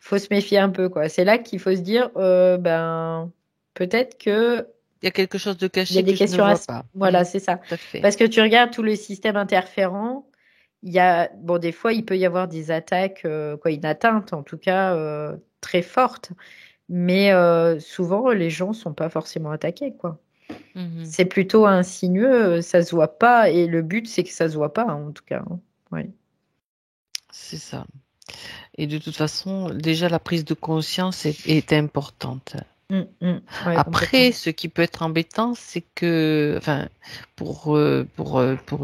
faut se méfier un peu, quoi. C'est là qu'il faut se dire, peut-être que Il y a quelque chose de il y a caché des que je ne questions vois pas. voilà, c'est ça. Tout à fait. Parce que tu regardes tout le système interférent, il y a, bon, des fois, il peut y avoir des attaques, quoi, une atteinte, en tout cas, très forte. Mais souvent, les gens sont pas forcément attaqués, quoi. Mhm. C'est plutôt insinueux, ça se voit pas, et le but, c'est que ça se voit pas, en tout cas. Hein. Ouais. C'est ça. Et de toute façon, déjà, la prise de conscience est importante. Ouais, complètement. Après, ce qui peut être embêtant, c'est que, enfin, pour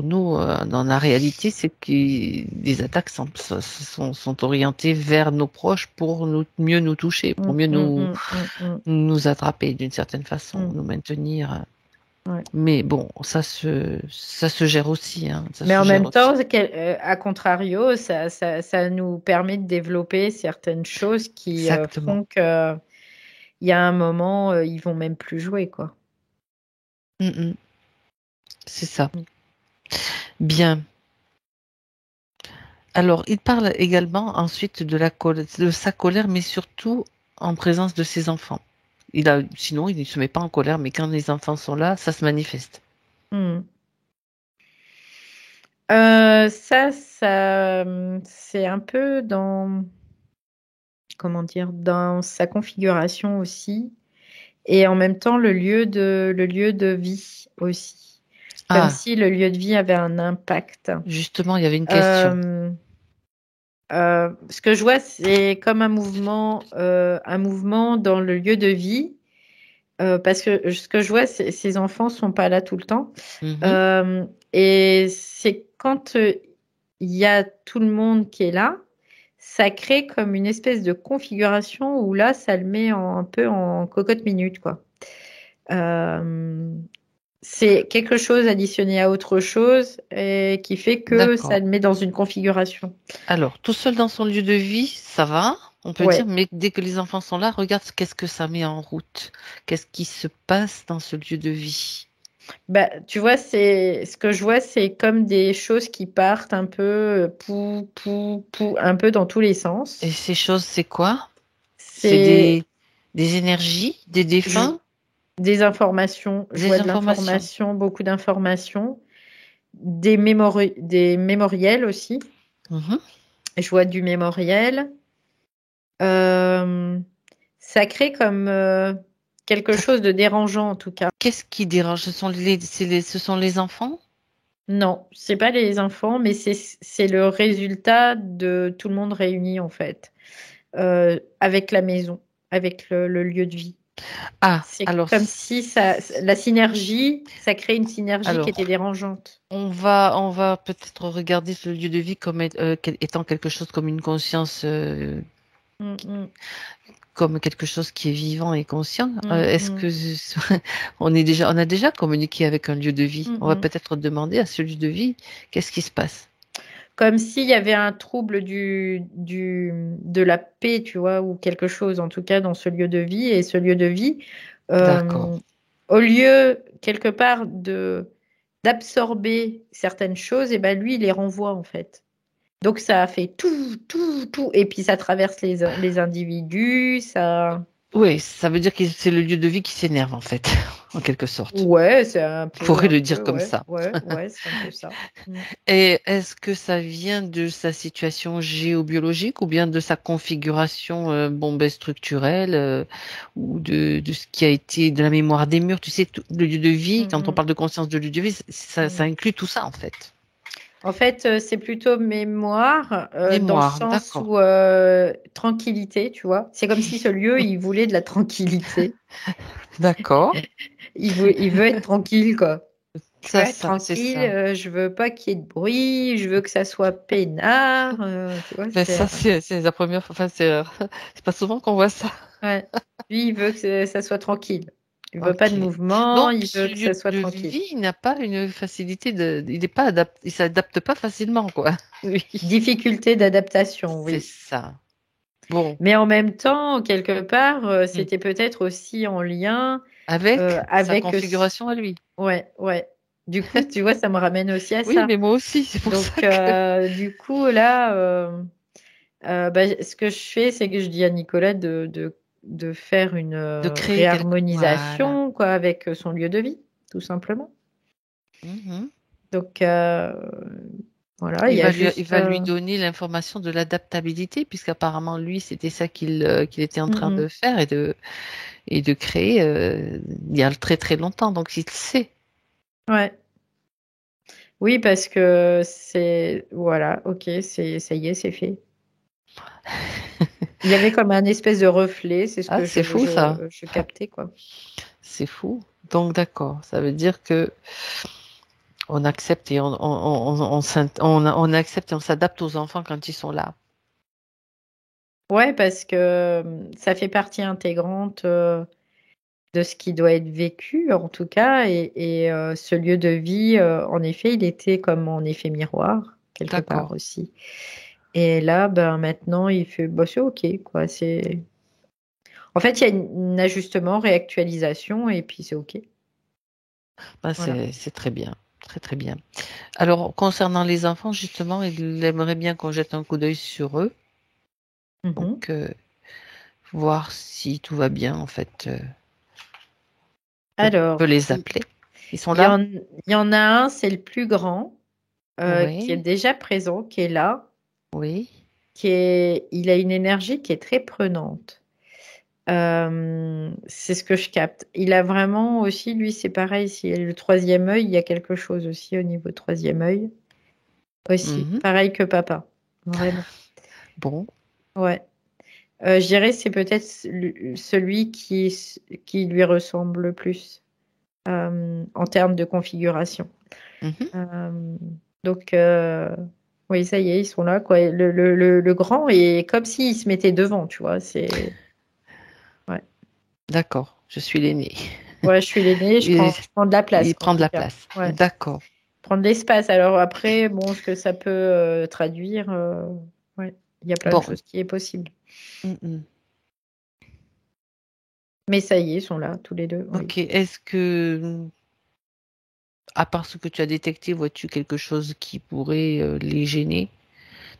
nous, dans la réalité, c'est que les attaques sont orientées vers nos proches pour mieux nous toucher, pour mieux Mm. nous attraper d'une certaine façon, Mm. nous maintenir. Ouais. Mais bon, ça se gère aussi, hein, ça Mais se en gère même aussi. temps, à contrario, ça nous permet de développer certaines choses qui Exactement. font que il y a un moment, ils vont même plus jouer, quoi. Mm, mm. C'est ça. Mm. Bien. Alors, il parle également ensuite de sa colère, mais surtout en présence de ses enfants. Sinon, il ne se met pas en colère, mais quand les enfants sont là, ça se manifeste. Mm. C'est un peu dans, comment dire, dans sa configuration aussi, et en même temps le lieu de vie aussi, comme Ah, si le lieu de vie avait un impact. justement, il y avait une question. Euh, Ce que je vois, c'est comme un mouvement dans le lieu de vie, parce que ce que je vois, ces enfants sont pas là tout le temps. Mhm. Euh, et c'est quand il y a tout le monde qui est là, ça crée comme une espèce de configuration où là, ça le met un peu en cocotte minute, quoi. Euh, c'est quelque chose additionné à autre chose et qui fait que ça D'accord. le met dans une configuration. Alors, tout seul dans son lieu de vie, ça va, on peut dire, Ouais. mais dès que les enfants sont là, regarde qu'est-ce que ça met en route. Qu'est-ce qui se passe dans ce lieu de vie? Bah, tu vois, c'est ce que je vois, c'est comme des choses qui partent un peu pou, un peu dans tous les Et sens. ces choses, c'est quoi? C'est C'est des énergies, des je- défunts, des informations, je des vois de informations. l'information, beaucoup d'informations, des mémoriels aussi. Mhm. Je vois du mémoriel. Euh, Ça crée comme quelque Ça chose de dérangeant en tout cas. Qu'est-ce qui dérange? Ce sont les enfants? Non, c'est pas les enfants, mais c'est le résultat de tout le monde réuni en fait, avec la maison, avec le lieu de vie. Ah, C'est comme si la synergie, ça crée une synergie qui alors, était dérangeante. on va peut-être regarder ce lieu de vie comme étant quelque chose comme une conscience, Mm, mm, comme quelque chose qui est vivant et conscient. mm, Est-ce mm, que on a déjà communiqué avec un lieu de vie? mm, On va mm. peut-être demander à ce lieu de vie, qu'est-ce qui se passe? comme s'il y avait un trouble de la paix, tu vois, ou quelque chose, en tout cas, dans ce lieu de vie. Et ce lieu de vie, D'accord. au lieu, quelque part, d'absorber certaines choses, et ben lui, il les renvoie, en fait. Donc, ça a fait tout, tout, tout. Et puis, ça traverse les individus, ça... Oui, ça veut dire que c'est le lieu de vie qui s'énerve, en fait, en quelque sorte. Ouais, c'est On pourrait le dire comme ouais, ça. ouais, c'est un peu ça. Mm. Et est-ce que ça vient de sa situation géobiologique ou bien de sa configuration structurelle ou de ce qui a été de la mémoire des murs? Tu sais, le lieu de vie, Mm, quand on mm, parle de conscience de lieu de vie, ça mm. inclut tout ça, en fait. En fait, c'est plutôt mémoire, dans le Mémoire, sens d'accord. où tranquillité, tu vois. C'est comme si ce lieu, il voulait de la tranquillité. D'accord. Il veut être tranquille, quoi. Je veux être C'est tranquille, ça. je veux pas qu'il y ait de bruit, je veux que ça soit peinard, tu vois, Mais ça, c'est la première fois. Enfin, c'est pas souvent qu'on voit ça. ouais. Lui, il veut que ça soit tranquille. Il veut pas Ok. de mouvement, Donc, il ce veut que lieu ça soit de tranquille. vie, il n'a pas une facilité il est pas il s'adapte pas facilement, quoi. Oui. Difficulté d'adaptation, C'est oui. ça. Bon. Mais en même temps, quelque part, Hmm. c'était peut-être aussi en lien Avec sa avec... configuration à lui. Ouais, ouais. Du coup, tu vois, ça me ramène aussi à Oui, ça. mais moi aussi, c'est pour ça Donc, que. du coup, là, bah, ce que je fais, c'est que je dis à Nicolas de faire une De créer quelque. Voilà. réharmonisation, quoi, avec son lieu de vie, tout simplement. Mhm. Donc, voilà, il y a Il juste... va lui donner l'information de l'adaptabilité, puisqu'apparemment, lui, c'était ça qu'il était en train mm, de faire et de créer il y a très très longtemps. Donc, il sait. ouais. Oui, parce que c'est... Voilà, ok, ça y est, c'est fait. Il y avait comme un espèce de reflet, c'est ce Ah, que c'est fou ça. je captais, quoi. C'est fou. Donc, d'accord. Ça veut dire que on accepte et on accepte et on s'adapte aux enfants quand ils sont là. Ouais, parce que ça fait partie intégrante de ce qui doit être vécu, en tout cas. Et ce lieu de vie, en effet, il était comme en effet miroir, quelque part D'accord. aussi. Et là, ben, maintenant, il fait, bah, c'est OK, quoi. En fait, il y a un ajustement, réactualisation, et puis c'est OK. Ah, Voilà. c'est très bien. Très, très bien. Alors, concernant les enfants, justement, il aimerait bien qu'on jette un coup d'œil sur eux. Mhm. Donc, voir si tout va bien, en fait. On peut Alors, les appeler. Ils sont il y là? en, il y en a un, c'est le plus grand, qui est Oui, déjà présent, qui est là, oui. il a une énergie qui est très prenante. C'est ce que je capte. Il a vraiment aussi, lui, c'est pareil, si le troisième œil, il y a quelque chose aussi au niveau troisième œil. Aussi, Mhm. pareil que papa. Vraiment. Bon, Ouais. Je dirais c'est peut-être celui qui lui ressemble le plus en termes de configuration. mhm. Euh, donc, oui, ça y est, ils sont là, quoi. Le grand est comme s'il se mettait devant, tu vois. Ouais. D'accord. Je suis l'aîné. Ouais, je suis l'aîné, Il, je prends de la place, il en prend de tout la cas. place. Ouais. D'accord. Prendre de l'espace. Alors après, bon, ce que ça peut traduire, ouais, il y a plein de Bon. choses qui est possible. Mhm. Mais ça y est, ils sont là, tous les deux, oui. Ok. Est-ce que, à part ce que tu as détecté, vois-tu quelque chose qui pourrait les gêner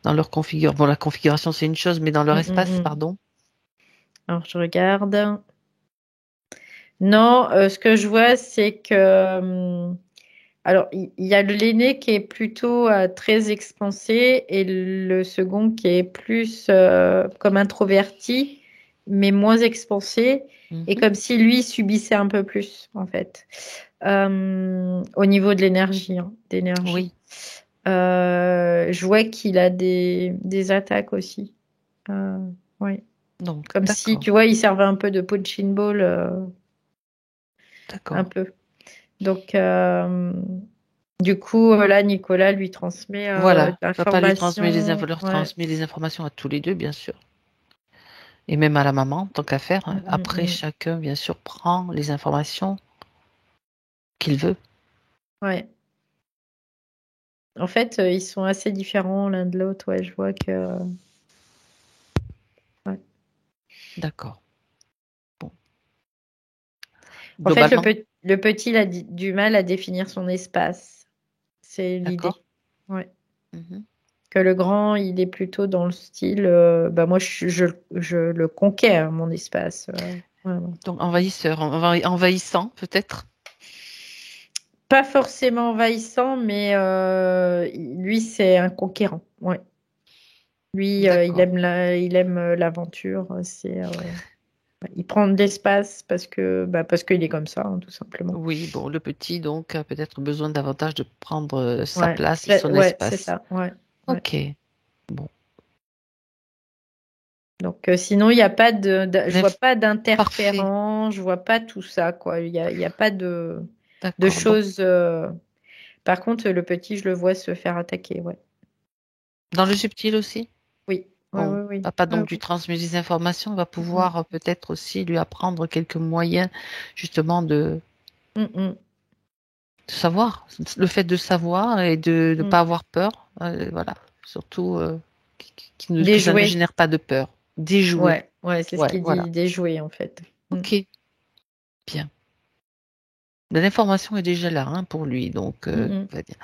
dans leur configuration? Bon, la configuration, c'est une chose, mais dans leur Mm, espace, mm, mm. pardon. Alors, je regarde. Non, ce que je vois, c'est que, alors, il y a l'aîné qui est plutôt très expansé et le second qui est plus comme introverti, mais moins expansé, et Mhm. comme si lui subissait un peu plus, en fait. Au niveau de l'énergie, hein, d'énergie. Oui. Je vois qu'il a des attaques aussi. Euh, ouais. Donc, Comme si, d'accord. tu vois, il servait un peu de punching ball, un D'accord. peu. Donc, du coup, là, Nicolas lui transmet Voilà. Papa lui transmet l'information. leur Ouais. transmet les informations à tous les deux, bien sûr. Et même à la maman, tant qu'à faire. Mm, Hein. mm, Après, mm. chacun, bien sûr, prend les informations qu'il veut. Ouais. En fait, ils sont assez différents l'un de l'autre. Ouais, je vois que. Ouais. D'accord. Bon. En fait, Globalement, le petit, il a du mal à définir son espace. C'est l'idée. d'accord. Ouais. Mhm. Que le grand, il est plutôt dans le style, bah moi, je le conquiers, mon espace. Voilà. Donc, envahisseur, envahissant, peut-être? Pas forcément envahissant, mais lui, c'est un conquérant. Ouais. Lui, D'accord. il aime l'aventure. Il prend de l'espace parce qu'il est comme ça, hein, tout simplement. Oui, bon, le petit, donc, a peut-être besoin davantage de prendre sa Ouais, place et son ouais, c'est espace. ça. Ouais, ouais. Ok. Bon. Donc, sinon, il n'y a pas je vois pas Parfait. d'interférence, je vois pas tout ça, quoi. Il y a pas de D'accord. Donc, choses. Par contre, le petit, je le vois se faire attaquer, ouais. dans le subtil aussi? Oui, oui, Bon, oui, oui. papa Ouais, donc lui ouais. transmet des informations, va Mm, pouvoir peut-être aussi lui apprendre quelques moyens justement mm, mm, de savoir, le fait de savoir et de ne mm, pas mm. avoir peur, voilà, surtout que ça ne Déjouer. génère pas de peur. Déjouer. Ouais, ouais, c'est ce Ouais, qu'il voilà. dit, déjouer, en fait. Mm, Ok, bien. Mais l'information est déjà là hein, pour lui, donc mm, mm. on va dire.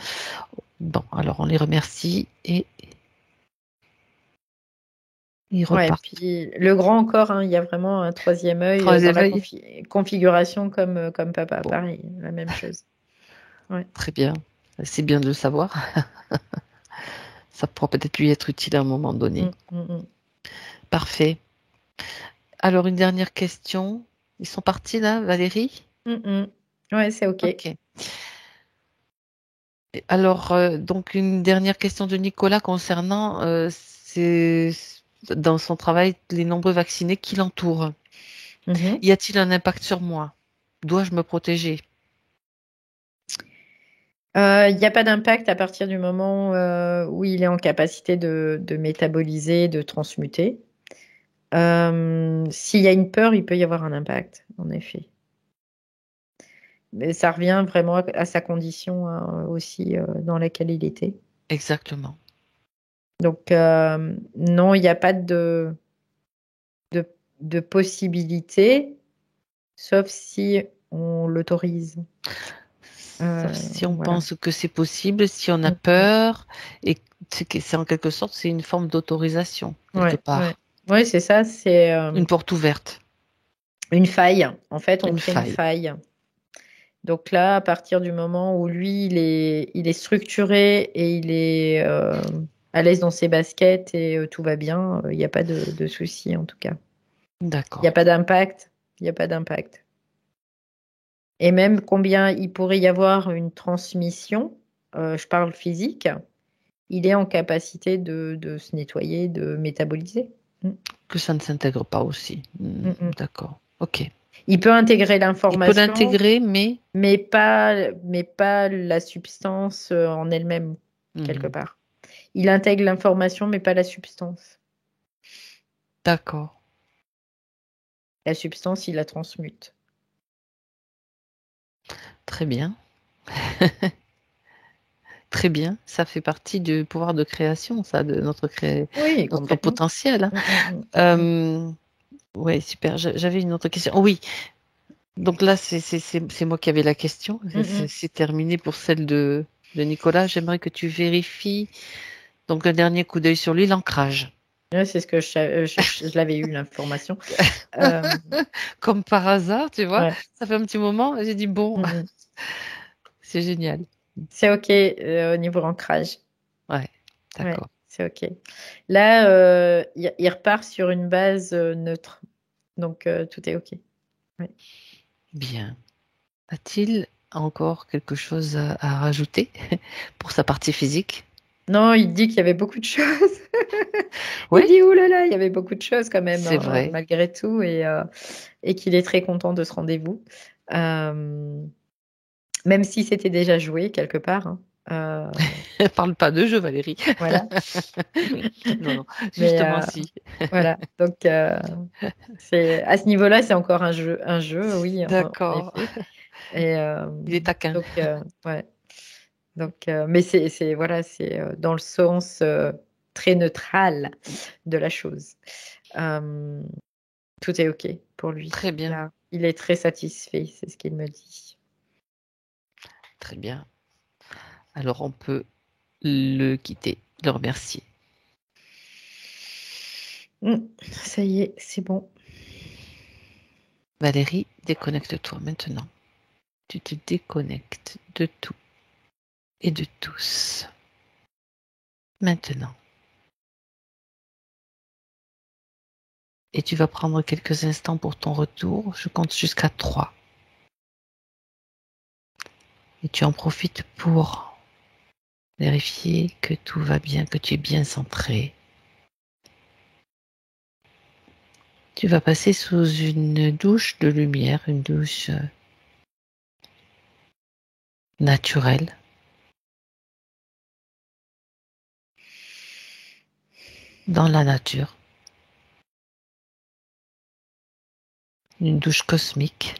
Bon, alors on les remercie et ils Ouais, repartent. puis le grand encore, hein, il y a vraiment un troisième œil dans Troisième la œil. configuration comme papa, Bon, pareil, la même chose. Ouais. très bien. C'est bien de le savoir. Ça pourra peut-être lui être utile à un moment donné. Mm, mm, mm. Parfait. Alors, une dernière question. Ils sont partis là, Valérie? Mm, mm. Ouais, c'est OK. Ok. Alors, donc, une dernière question de Nicolas concernant dans son travail les nombreux vaccinés qui l'entourent. Mhm. Y a-t-il un impact sur moi? Dois-je me protéger? Il n'y a pas d'impact à partir du moment où il est en capacité de métaboliser, de transmuter. S'il y a une peur, il peut y avoir un impact, en effet. Mais ça revient vraiment à sa condition aussi dans laquelle il était. Exactement. Donc, non, il n'y a pas de, de possibilité, sauf si on l'autorise. Sauf si on Voilà. pense que c'est possible, si on a Mm, mm. peur, et c'est en quelque sorte, c'est une forme d'autorisation, quelque Ouais, ouais. part. Ouais, c'est ça, c'est Une porte ouverte, une faille. En fait, on une crée une faille. faille. Donc là, à partir du moment où lui, il est structuré et il est à l'aise dans ses baskets et tout va bien, il n'y a pas de souci en tout cas. Il n'y a D'accord. pas d'impact. Il n'y a pas d'impact. Et même combien il pourrait y avoir une transmission, je parle physique, il est en capacité de se nettoyer, de métaboliser. Mm, Que ça ne s'intègre pas aussi. mm, mm. D'accord. Ok. Il peut intégrer Il peut l'information, l'intégrer, mais mais pas la substance en elle-même, quelque mhm. part. Il intègre l'information, mais pas la substance. D'accord. La substance, il la transmute. Très bien. Très bien. Ça fait partie du pouvoir de création, ça, de Oui, notre complètement. potentiel. Hein. Mm, mm, mm, Ouais, super. J'avais une autre question. Oh, oui. Donc là, c'est moi qui avais la question. mm, mm. C'est terminé pour celle de Nicolas. J'aimerais que tu vérifies, donc un dernier coup d'œil sur lui, l'ancrage. Ouais, c'est ce que je l'avais eu, l'information. Euh, Comme par hasard, tu vois, ouais. ça fait un petit moment, j'ai dit bon, Mm, mm. c'est génial. C'est OK au niveau ancrage. Ouais, Ouais, d'accord. c'est OK. Là, il repart sur une base neutre. Donc, tout est OK. Ouais. Bien. A-t-il encore quelque chose à rajouter pour sa partie physique? Non, il dit qu'il y avait beaucoup de choses. Il Oui, dit, ouh là là, il y avait beaucoup de choses quand même, c'est hein, vrai. malgré tout, et qu'il est très content de ce rendez-vous. Euh, Même si c'était déjà joué quelque part, hein. Parle pas de jeu, Valérie. Voilà. Non, non, Mais justement si. voilà. Donc, à ce niveau-là, c'est encore un jeu, oui, en D'accord. effet. Et Il est taquin. donc, ouais. Donc, mais voilà, c'est dans le sens très neutral de la chose. Tout est OK pour lui. Très bien, Là, il est très satisfait, c'est ce qu'il me dit. très bien. Alors on peut le quitter, le remercier. Ça y est, c'est bon. Valérie, déconnecte-toi maintenant. Tu te déconnectes de tout et de tous. Maintenant. Et tu vas prendre quelques instants pour ton retour. Je compte jusqu'à 3. Et tu en profites pour vérifier que tout va bien, que tu es bien centré. Tu vas passer sous une douche de lumière, une douche naturelle. Dans la nature. Une douche cosmique.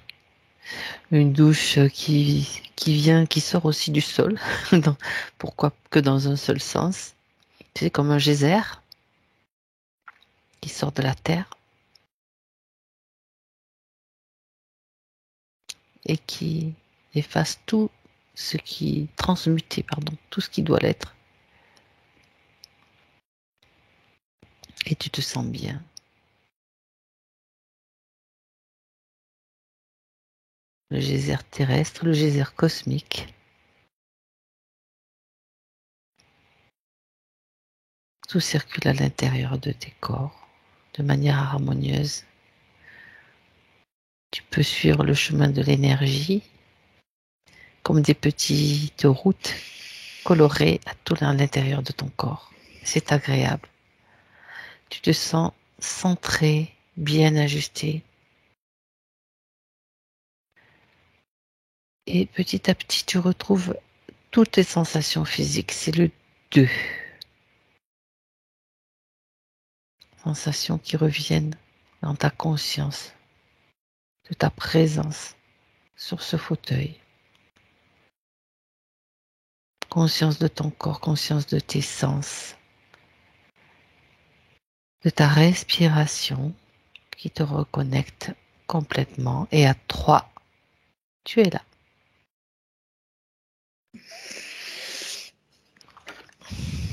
Une douche qui sort aussi du sol. Pourquoi que dans un seul sens? C'est comme un geyser qui sort de la terre et qui efface tout ce qui transmuté, pardon, tout ce qui doit l'être. Et tu te sens bien. Le geyser terrestre, le geyser cosmique. Tout circule à l'intérieur de tes corps de manière harmonieuse. Tu peux suivre le chemin de l'énergie comme des petites routes colorées à tout l'intérieur de ton corps. C'est agréable. Tu te sens centré, bien ajusté. Et petit à petit, tu retrouves toutes tes sensations physiques. C'est le 2. Sensations qui reviennent dans ta conscience, de ta présence sur ce fauteuil. Conscience de ton corps, conscience de tes sens, de ta respiration qui te reconnecte complètement. Et à 3, tu es là.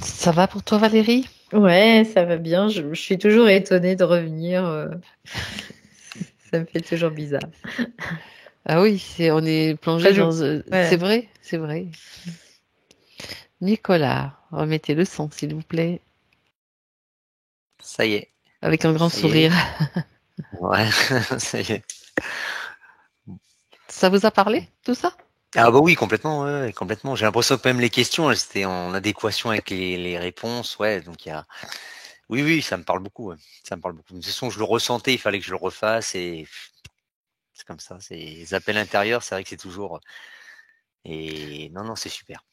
Ça va pour toi, Valérie? Ouais, ça va bien. Je suis toujours étonnée de revenir. Ça me fait toujours bizarre. Ah oui, on est plongé dans... Ouais. C'est vrai, c'est vrai. Nicolas, remettez le son, s'il vous plaît, Ça y est. avec un grand Ça y est. sourire. Ouais, ça y est. Ça vous a parlé, tout ça? Ah bah oui, complètement, ouais, complètement. J'ai l'impression que même les questions, elles étaient en adéquation avec les réponses, ouais. Donc il y a, oui, oui, ça me parle beaucoup, ouais. Ça me parle beaucoup. De toute façon, je le ressentais, il fallait que je le refasse et c'est comme ça. C'est les appels intérieurs, c'est vrai que c'est toujours. Et non, non, c'est super.